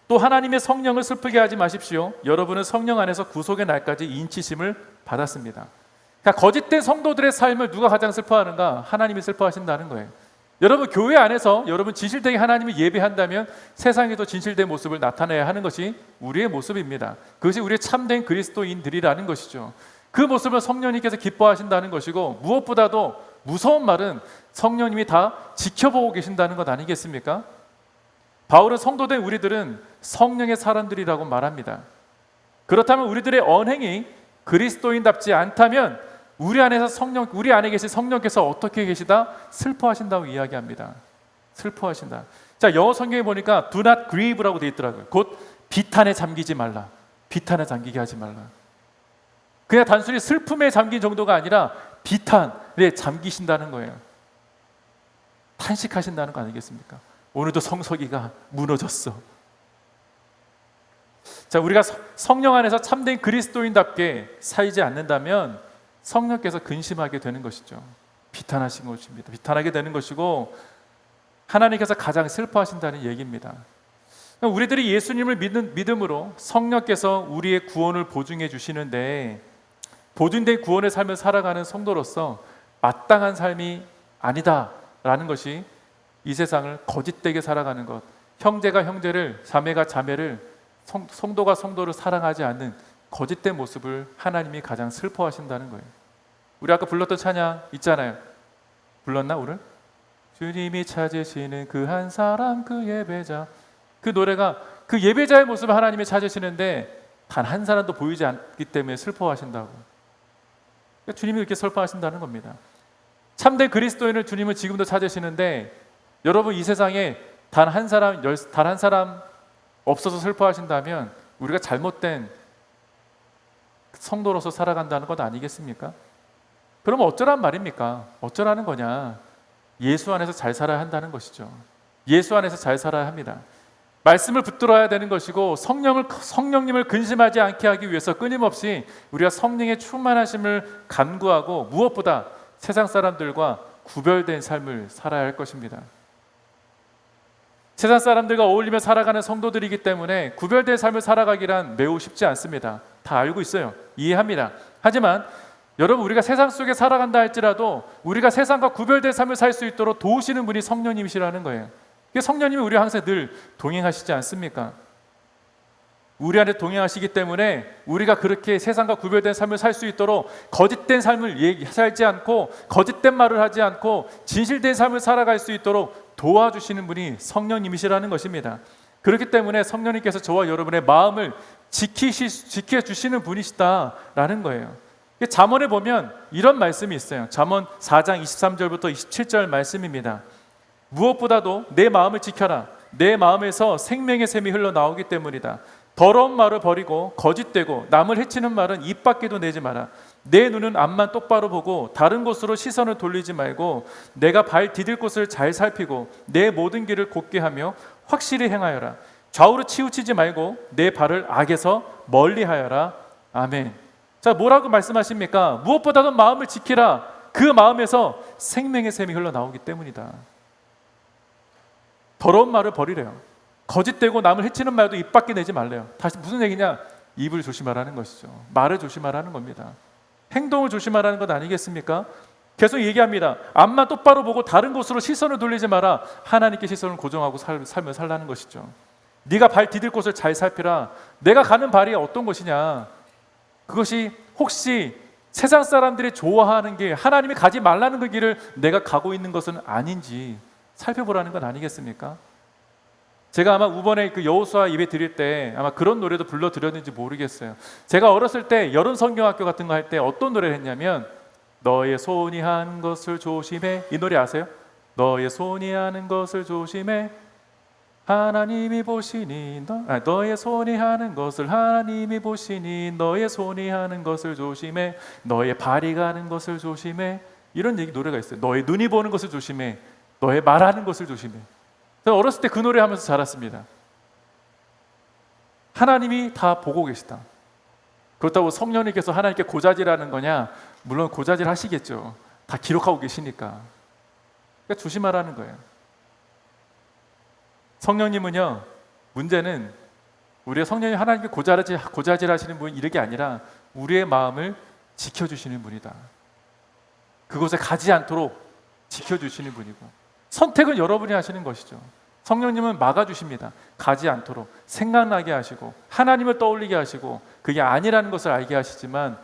또 하나님의 성령을 슬프게 하지 마십시오. 여러분은 성령 안에서 구속의 날까지 인치심을 받았습니다. 그러니까 거짓된 성도들의 삶을 누가 가장 슬퍼하는가? 하나님이 슬퍼하신다는 거예요. 여러분, 교회 안에서 여러분 진실되게 하나님을 예배한다면 세상에도 진실된 모습을 나타내야 하는 것이 우리의 모습입니다. 그것이 우리의 참된 그리스도인들이라는 것이죠. 그 모습을 성령님께서 기뻐하신다는 것이고, 무엇보다도 무서운 말은 성령님이 다 지켜보고 계신다는 것 아니겠습니까? 바울은 성도된 우리들은 성령의 사람들이라고 말합니다. 그렇다면 우리들의 언행이 그리스도인답지 않다면 우리 안에 계신 성령께서 어떻게 계시다? 슬퍼하신다고 이야기합니다. 슬퍼하신다. 자, 영어 성경에 보니까 do not grieve라고 되어 있더라고요. 곧 비탄에 잠기지 말라. 비탄에 잠기게 하지 말라. 그냥 단순히 슬픔에 잠긴 정도가 아니라 비탄에 잠기신다는 거예요. 탄식하신다는 거 아니겠습니까? 오늘도 성서기가 무너졌어. 자, 우리가 성령 안에서 참된 그리스도인답게 살지 않는다면 성령께서 근심하게 되는 것이죠. 비탄하신 것입니다. 비탄하게 되는 것이고 하나님께서 가장 슬퍼하신다는 얘기입니다. 우리들이 예수님을 믿음으로 성령께서 우리의 구원을 보증해 주시는데, 보증된 구원의 삶을 살아가는 성도로서 마땅한 삶이 아니다라는 것이 이 세상을 거짓되게 살아가는 것, 형제가 형제를, 자매가 자매를, 성도가 성도를 사랑하지 않는 거짓된 모습을 하나님이 가장 슬퍼하신다는 거예요. 우리 아까 불렀던 찬양 있잖아요. 불렀나 오늘? 주님이 찾으시는 그 한 사람 그 예배자. 그 노래가 그 예배자의 모습을 하나님이 찾으시는데 단 한 사람도 보이지 않기 때문에 슬퍼하신다고. 그러니까 주님이 이렇게 슬퍼하신다는 겁니다. 참된 그리스도인을 주님은 지금도 찾으시는데 여러분 이 세상에 단 한 사람 없어서 슬퍼하신다면 우리가 잘못된 성도로서 살아간다는 것 아니겠습니까? 그러면 어쩌란 말입니까? 어쩌라는 거냐? 예수 안에서 잘 살아야 한다는 것이죠. 예수 안에서 잘 살아야 합니다. 말씀을 붙들어야 되는 것이고 성령님을 근심하지 않게 하기 위해서 끊임없이 우리가 성령의 충만하심을 간구하고 무엇보다 세상 사람들과 구별된 삶을 살아야 할 것입니다. 세상 사람들과 어울리며 살아가는 성도들이기 때문에 구별된 삶을 살아가기란 매우 쉽지 않습니다. 다 알고 있어요. 이해합니다. 하지만 여러분 우리가 세상 속에 살아간다 할지라도 우리가 세상과 구별된 삶을 살 수 있도록 도우시는 분이 성령님이시라는 거예요. 성령님이 우리와 항상 늘 동행하시지 않습니까? 우리 안에 동행하시기 때문에 우리가 그렇게 세상과 구별된 삶을 살 수 있도록 거짓된 삶을 살지 않고 거짓된 말을 하지 않고 진실된 삶을 살아갈 수 있도록 도와주시는 분이 성령님이시라는 것입니다. 그렇기 때문에 성령님께서 저와 여러분의 마음을 지켜주시는 분이시다라는 거예요. 잠언에 보면 이런 말씀이 있어요. 잠언 4장 23절부터 27절 말씀입니다. 무엇보다도 내 마음을 지켜라. 내 마음에서 생명의 샘이 흘러나오기 때문이다. 더러운 말을 버리고 거짓되고 남을 해치는 말은 입 밖에도 내지 마라. 내 눈은 앞만 똑바로 보고 다른 곳으로 시선을 돌리지 말고 내가 발 디딜 곳을 잘 살피고 내 모든 길을 곧게 하며 확실히 행하여라. 좌우로 치우치지 말고 내 발을 악에서 멀리하여라. 아멘. 자, 뭐라고 말씀하십니까? 무엇보다도 마음을 지키라. 그 마음에서 생명의 샘이 흘러나오기 때문이다. 더러운 말을 버리래요. 거짓되고 남을 해치는 말도 입 밖에 내지 말래요. 다시 무슨 얘기냐? 입을 조심하라는 것이죠. 말을 조심하라는 겁니다. 행동을 조심하라는 것 아니겠습니까? 계속 얘기합니다. 앞만 똑바로 보고 다른 곳으로 시선을 돌리지 마라. 하나님께 시선을 고정하고 삶을 살라는 것이죠. 네가 발 디딜 곳을 잘 살피라. 내가 가는 발이 어떤 곳이냐? 그것이 혹시 세상 사람들이 좋아하는 길, 하나님이 가지 말라는 그 길을 내가 가고 있는 것은 아닌지 살펴보라는 건 아니겠습니까? 제가 아마 우번에 그 여호수아 예배 드릴 때 아마 그런 노래도 불러드렸는지 모르겠어요. 제가 어렸을 때 여름 성경학교 같은 거 할 때 어떤 노래를 했냐면 너의 손이 하는 것을 조심해. 이 노래 아세요? 너의 손이 하는 것을 조심해. 하나님이 보시니 너의 손이 하는 것을 하나님이 보시니 너의 손이 하는 것을 조심해. 너의 발이 가는 것을 조심해. 이런 얘기 노래가 있어요. 너의 눈이 보는 것을 조심해. 너의 말하는 것을 조심해. 저는 어렸을 때 그 노래 하면서 자랐습니다. 하나님이 다 보고 계시다. 그렇다고 성령님께서 하나님께 고자질하는 거냐? 물론 고자질 하시겠죠. 다 기록하고 계시니까. 그러니까 조심하라는 거예요. 성령님은요, 문제는 우리가 성령님 하나님께 고자질 하시는 분 이런 게 아니라 우리의 마음을 지켜주시는 분이다. 그곳에 가지 않도록 지켜주시는 분이고 선택은 여러분이 하시는 것이죠. 성령님은 막아주십니다. 가지 않도록 생각나게 하시고 하나님을 떠올리게 하시고 그게 아니라는 것을 알게 하시지만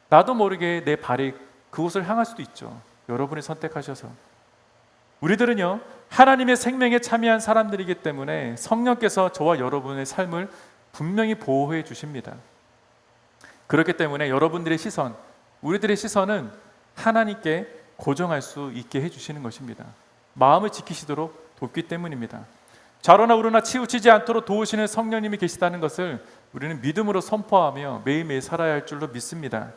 나도 모르게 내 발이 그곳을 향할 수도 있죠. 여러분이 선택하셔서. 우리들은요, 하나님의 생명에 참여한 사람들이기 때문에 성령께서 저와 여러분의 삶을 분명히 보호해 주십니다. 그렇기 때문에 여러분들의 시선, 우리들의 시선은 하나님께 고정할 수 있게 해주시는 것입니다. 마음을 지키시도록 돕기 때문입니다. 좌로나 우로나 치우치지 않도록 도우시는 성령님이 계시다는 것을 우리는 믿음으로 선포하며 매일매일 살아야 할 줄로 믿습니다.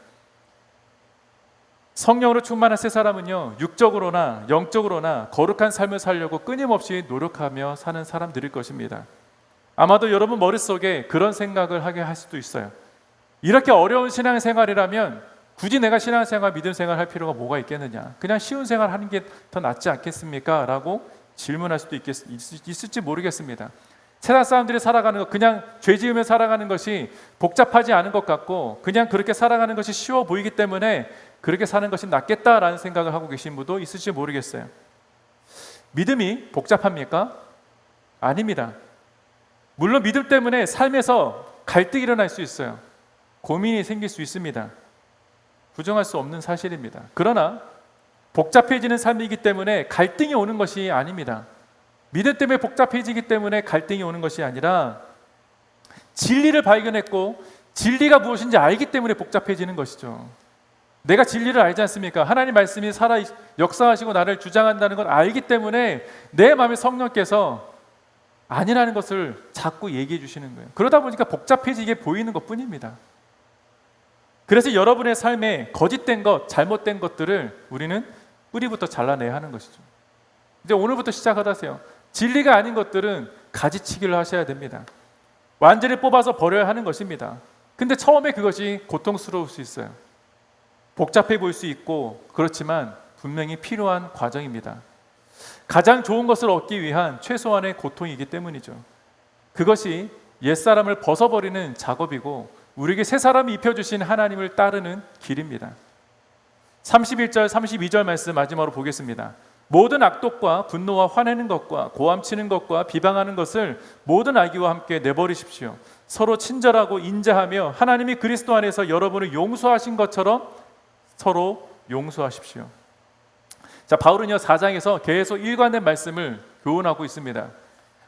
성령으로 충만한 세 사람은요, 육적으로나 영적으로나 거룩한 삶을 살려고 끊임없이 노력하며 사는 사람들일 것입니다. 아마도 여러분 머릿속에 그런 생각을 하게 할 수도 있어요. 이렇게 어려운 신앙생활이라면 굳이 내가 신앙생활, 믿음생활 할 필요가 뭐가 있겠느냐? 그냥 쉬운 생활 하는 게 더 낫지 않겠습니까? 라고 질문할 수도 있을지 모르겠습니다. 세상 사람들이 살아가는 것, 그냥 죄 지으며 살아가는 것이 복잡하지 않은 것 같고 그냥 그렇게 살아가는 것이 쉬워 보이기 때문에 그렇게 사는 것이 낫겠다라는 생각을 하고 계신 분도 있을지 모르겠어요. 믿음이 복잡합니까? 아닙니다. 물론 믿음 때문에 삶에서 갈등이 일어날 수 있어요. 고민이 생길 수 있습니다. 부정할 수 없는 사실입니다. 그러나 복잡해지는 삶이기 때문에 갈등이 오는 것이 아닙니다. 믿음 때문에 복잡해지기 때문에 갈등이 오는 것이 아니라 진리를 발견했고 진리가 무엇인지 알기 때문에 복잡해지는 것이죠. 내가 진리를 알지 않습니까? 하나님 말씀이 살아 역사하시고 나를 주장한다는 걸 알기 때문에 내 마음에 성령께서 아니라는 것을 자꾸 얘기해 주시는 거예요. 그러다 보니까 복잡해지게 보이는 것뿐입니다. 그래서 여러분의 삶에 거짓된 것, 잘못된 것들을 우리는 뿌리부터 잘라내야 하는 것이죠. 이제 오늘부터 시작하세요. 진리가 아닌 것들은 가지치기를 하셔야 됩니다. 완전히 뽑아서 버려야 하는 것입니다. 근데 처음에 그것이 고통스러울 수 있어요. 복잡해 보일 수 있고 그렇지만 분명히 필요한 과정입니다. 가장 좋은 것을 얻기 위한 최소한의 고통이기 때문이죠. 그것이 옛사람을 벗어버리는 작업이고 우리에게 새 사람이 입혀주신 하나님을 따르는 길입니다. 31절 32절 말씀 마지막으로 보겠습니다. 모든 악독과 분노와 화내는 것과 고함치는 것과 비방하는 것을 모든 악의와 함께 내버리십시오. 서로 친절하고 인자하며 하나님이 그리스도 안에서 여러분을 용서하신 것처럼 서로 용서하십시오. 자, 바울은요 4장에서 계속 일관된 말씀을 교훈하고 있습니다.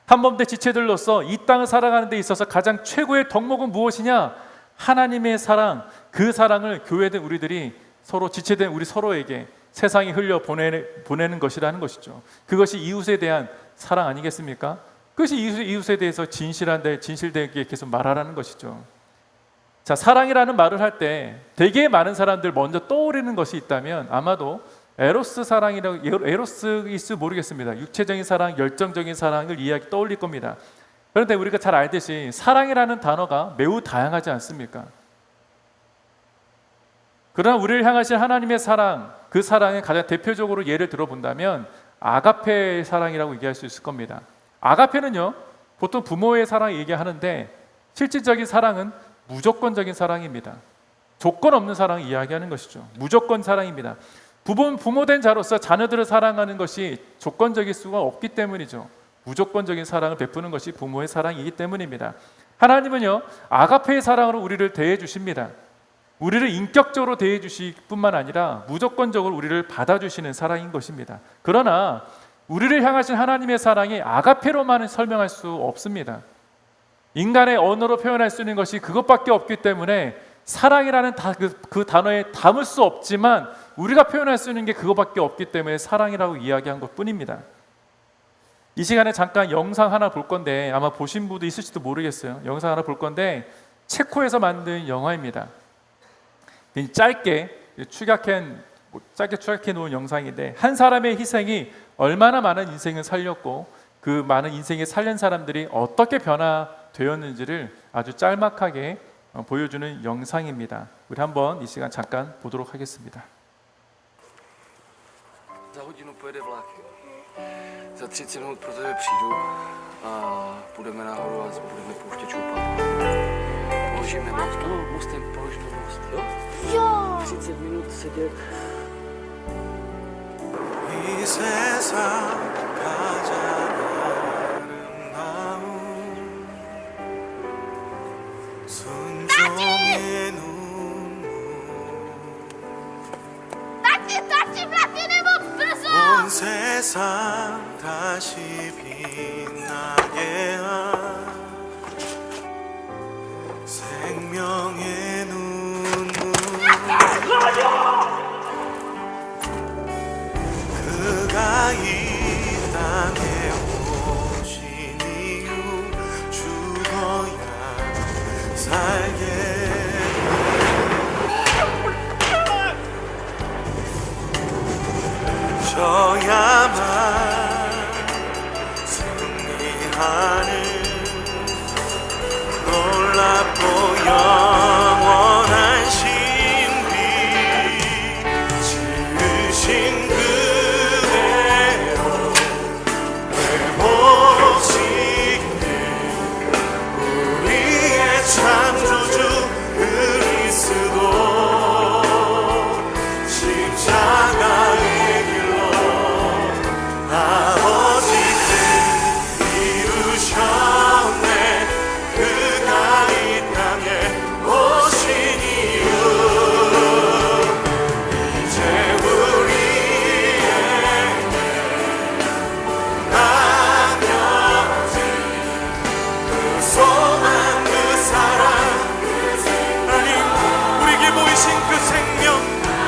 한몸된 지체들로서 이 땅을 살아가는 데 있어서 가장 최고의 덕목은 무엇이냐? 하나님의 사랑, 그 사랑을 교회된 우리들이 서로 지체된 우리 서로에게 세상에 흘려 보내는 것이라는 것이죠. 그것이 이웃에 대한 사랑 아니겠습니까? 그것이 이웃에 대해서 진실되게 계속 말하라는 것이죠. 자, 사랑이라는 말을 할 때 되게 많은 사람들 먼저 떠오르는 것이 있다면 아마도 에로스 사랑이라고, 에로스일지 모르겠습니다. 육체적인 사랑, 열정적인 사랑을 떠올릴 겁니다. 그런데 우리가 잘 알듯이 사랑이라는 단어가 매우 다양하지 않습니까? 그러나 우리를 향하신 하나님의 사랑, 그 사랑의 가장 대표적으로 예를 들어본다면 아가페 사랑이라고 얘기할 수 있을 겁니다. 아가페는요 보통 부모의 사랑 얘기하는데 실질적인 사랑은 무조건적인 사랑입니다. 조건 없는 사랑을 이야기하는 것이죠. 무조건 사랑입니다. 부모된 자로서 자녀들을 사랑하는 것이 조건적일 수가 없기 때문이죠. 무조건적인 사랑을 베푸는 것이 부모의 사랑이기 때문입니다. 하나님은요 아가페의 사랑으로 우리를 대해 주십니다. 우리를 인격적으로 대해 주실 뿐만 아니라 무조건적으로 우리를 받아주시는 사랑인 것입니다. 그러나 우리를 향하신 하나님의 사랑이 아가페로만 설명할 수 없습니다. 인간의 언어로 표현할 수 있는 것이 그것밖에 없기 때문에 사랑이라는 그 단어에 담을 수 없지만 우리가 표현할 수 있는 게 그것밖에 없기 때문에 사랑이라고 이야기한 것뿐입니다. 이 시간에 잠깐 영상 하나 볼 건데 아마 보신 분도 있을지도 모르겠어요. 영상 하나 볼 건데 체코에서 만든 영화입니다. 짧게 추격해 놓은 영상인데 한 사람의 희생이 얼마나 많은 인생을 살렸고 그 많은 인생을 살린 사람들이 어떻게 변화되었는지를 아주 짤막하게 보여주는 영상입니다. 우리 한번 이 시간 잠깐 보도록 하겠습니다. Za hodinu pojede vlak. Za 30 minut pro tebe přijdu a půjdeme nahoru a budeme pouštět čoupat. Položíme most. No, mostem položíme most, jo? Jo! 30 minut sedět. 이 세상 가장 아름다운 순종의 눈물 온 세상 다시 빛나게 한 생명의 눈물 그가 이 땅에 오신 이유 죽어야 살게 져야만 승리하는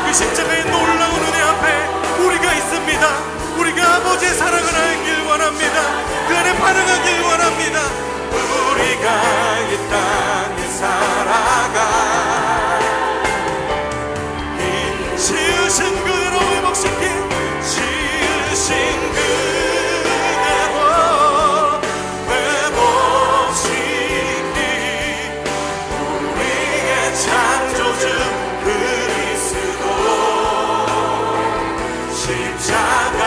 그 십자가의 놀라운 은혜 앞에 우리가 있습니다. 우리가 아버지의 사랑을 알길 원합니다. 그 안에 반응하길 원합니다. 우리가 이 땅에 살아가 이 지으신 그대로 회복시키 지으신 그대로 회복시키 우리의 창조주 그리스도 십자가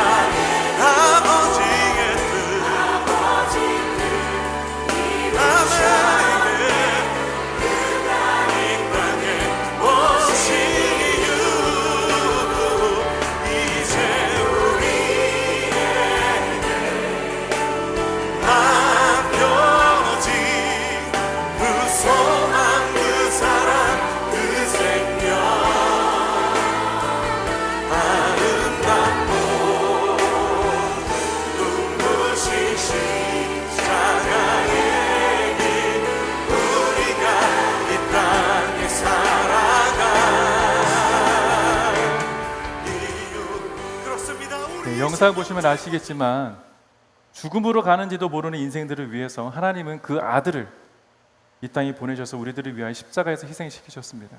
아버지의 뜻 아멘 이 땅에 오신 이유 이제 우리에게 맡겨진 그 소망 그 사랑 그 생명 아름답고 눈부신 십자가의 길 우리가 이 땅에 살아가 이유 그렇습니다. 네, 영상 보시면 아시겠지만 죽음으로 가는지도 모르는 인생들을 위해서 하나님은 그 아들을 이 땅에 보내셔서 우리들을 위하여 십자가에서 희생시키셨습니다.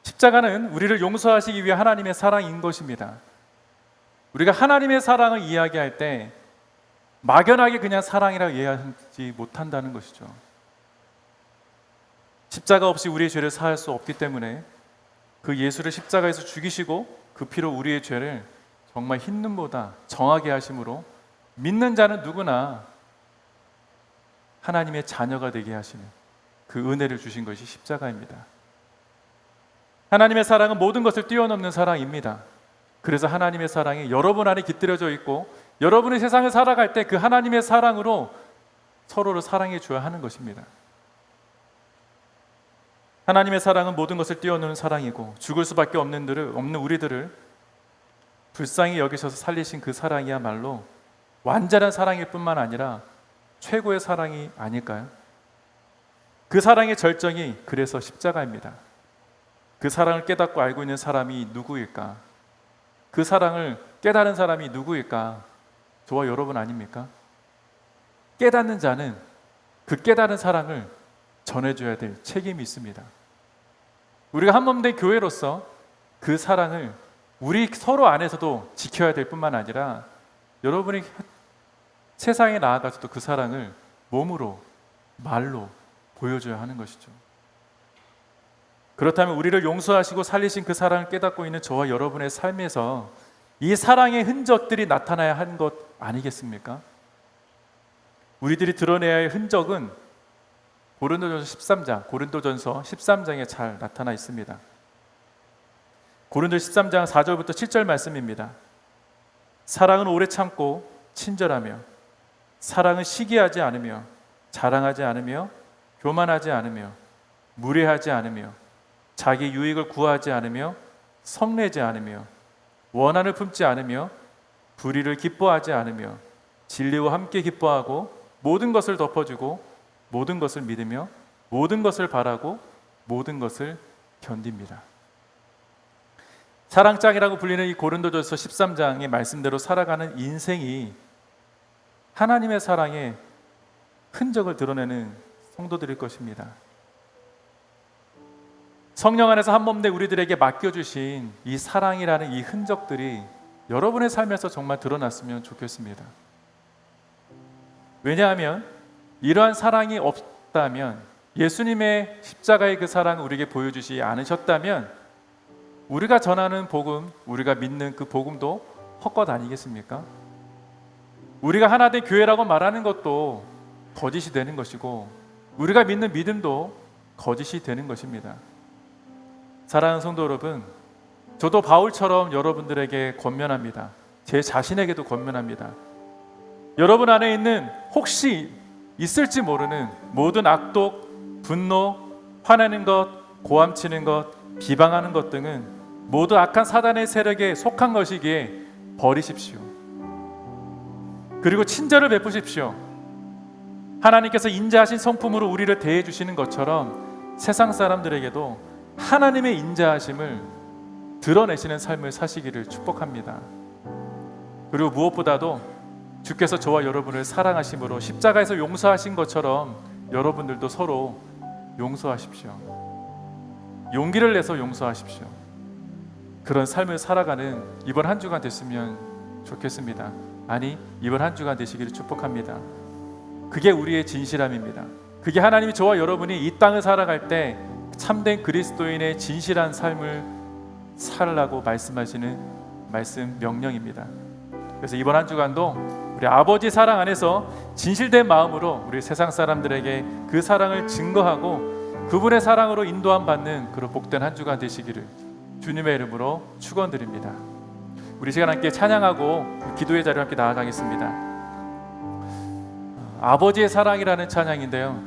십자가는 우리를 용서하시기 위해 하나님의 사랑인 것입니다. 우리가 하나님의 사랑을 이야기할 때 막연하게 그냥 사랑이라고 이해하지 못한다는 것이죠. 십자가 없이 우리의 죄를 사할 수 없기 때문에 그 예수를 십자가에서 죽이시고 그 피로 우리의 죄를 정말 흰 눈보다 정하게 하심으로 믿는 자는 누구나 하나님의 자녀가 되게 하시는 그 은혜를 주신 것이 십자가입니다. 하나님의 사랑은 모든 것을 뛰어넘는 사랑입니다. 그래서 하나님의 사랑이 여러분 안에 깃들여져 있고 여러분이 세상을 살아갈 때 그 하나님의 사랑으로 서로를 사랑해 줘야 하는 것입니다. 하나님의 사랑은 모든 것을 뛰어넘는 사랑이고 죽을 수밖에 없는 우리들을 불쌍히 여기셔서 살리신 그 사랑이야말로 완전한 사랑일 뿐만 아니라 최고의 사랑이 아닐까요? 그 사랑의 절정이 그래서 십자가입니다. 그 사랑을 깨닫고 알고 있는 사람이 누구일까? 그 사랑을 깨달은 사람이 누구일까? 저와 여러분 아닙니까? 깨닫는 자는 그 깨달은 사랑을 전해줘야 될 책임이 있습니다. 우리가 한 몸 된 교회로서 그 사랑을 우리 서로 안에서도 지켜야 될 뿐만 아니라 여러분이 세상에 나아가서도 그 사랑을 몸으로, 말로 보여줘야 하는 것이죠. 그렇다면 우리를 용서하시고 살리신 그 사랑을 깨닫고 있는 저와 여러분의 삶에서 이 사랑의 흔적들이 나타나야 하는 것 아니겠습니까? 우리들이 드러내야 할 흔적은 고린도전서 13장에 잘 나타나 있습니다. 고린도 13장 4절부터 7절 말씀입니다. 사랑은 오래 참고 친절하며 사랑은 시기하지 않으며 자랑하지 않으며 교만하지 않으며 무례하지 않으며 자기 유익을 구하지 않으며 성내지 않으며 원한을 품지 않으며 불의를 기뻐하지 않으며 진리와 함께 기뻐하고 모든 것을 덮어주고 모든 것을 믿으며 모든 것을 바라고 모든 것을 견딥니다. 사랑장이라고 불리는 이 고린도전서 13장의 말씀대로 살아가는 인생이 하나님의 사랑의 흔적을 드러내는 성도들일 것입니다. 성령 안에서 한 몸 된 우리들에게 맡겨주신 이 사랑이라는 이 흔적들이 여러분의 삶에서 정말 드러났으면 좋겠습니다. 왜냐하면 이러한 사랑이 없다면, 예수님의 십자가의 그 사랑을 우리에게 보여주지 않으셨다면 우리가 전하는 복음, 우리가 믿는 그 복음도 헛것 아니겠습니까? 우리가 하나 된 교회라고 말하는 것도 거짓이 되는 것이고 우리가 믿는 믿음도 거짓이 되는 것입니다. 사랑하는 성도 여러분, 저도 바울처럼 여러분들에게 권면합니다. 제 자신에게도 권면합니다. 여러분 안에 있는 혹시 있을지 모르는 모든 악독, 분노, 화내는 것, 고함치는 것, 비방하는 것 등은 모두 악한 사단의 세력에 속한 것이기에 버리십시오. 그리고 친절을 베푸십시오. 하나님께서 인자하신 성품으로 우리를 대해 주시는 것처럼 세상 사람들에게도 하나님의 인자하심을 드러내시는 삶을 사시기를 축복합니다. 그리고 무엇보다도 주께서 저와 여러분을 사랑하심으로 십자가에서 용서하신 것처럼 여러분들도 서로 용서하십시오. 용기를 내서 용서하십시오. 그런 삶을 살아가는 이번 한 주간 됐으면 좋겠습니다. 아니, 이번 한 주간 되시기를 축복합니다. 그게 우리의 진실함입니다. 그게 하나님이 저와 여러분이 이 땅을 살아갈 때 참된 그리스도인의 진실한 삶을 살라고 말씀하시는 말씀 명령입니다. 그래서 이번 한 주간도 우리 아버지 사랑 안에서 진실된 마음으로 우리 세상 사람들에게 그 사랑을 증거하고 그분의 사랑으로 인도함 받는 그런 복된 한 주간 되시기를 주님의 이름으로 축원드립니다. 우리 시간 함께 찬양하고 기도의 자리로 함께 나아가겠습니다. 아버지의 사랑이라는 찬양인데요,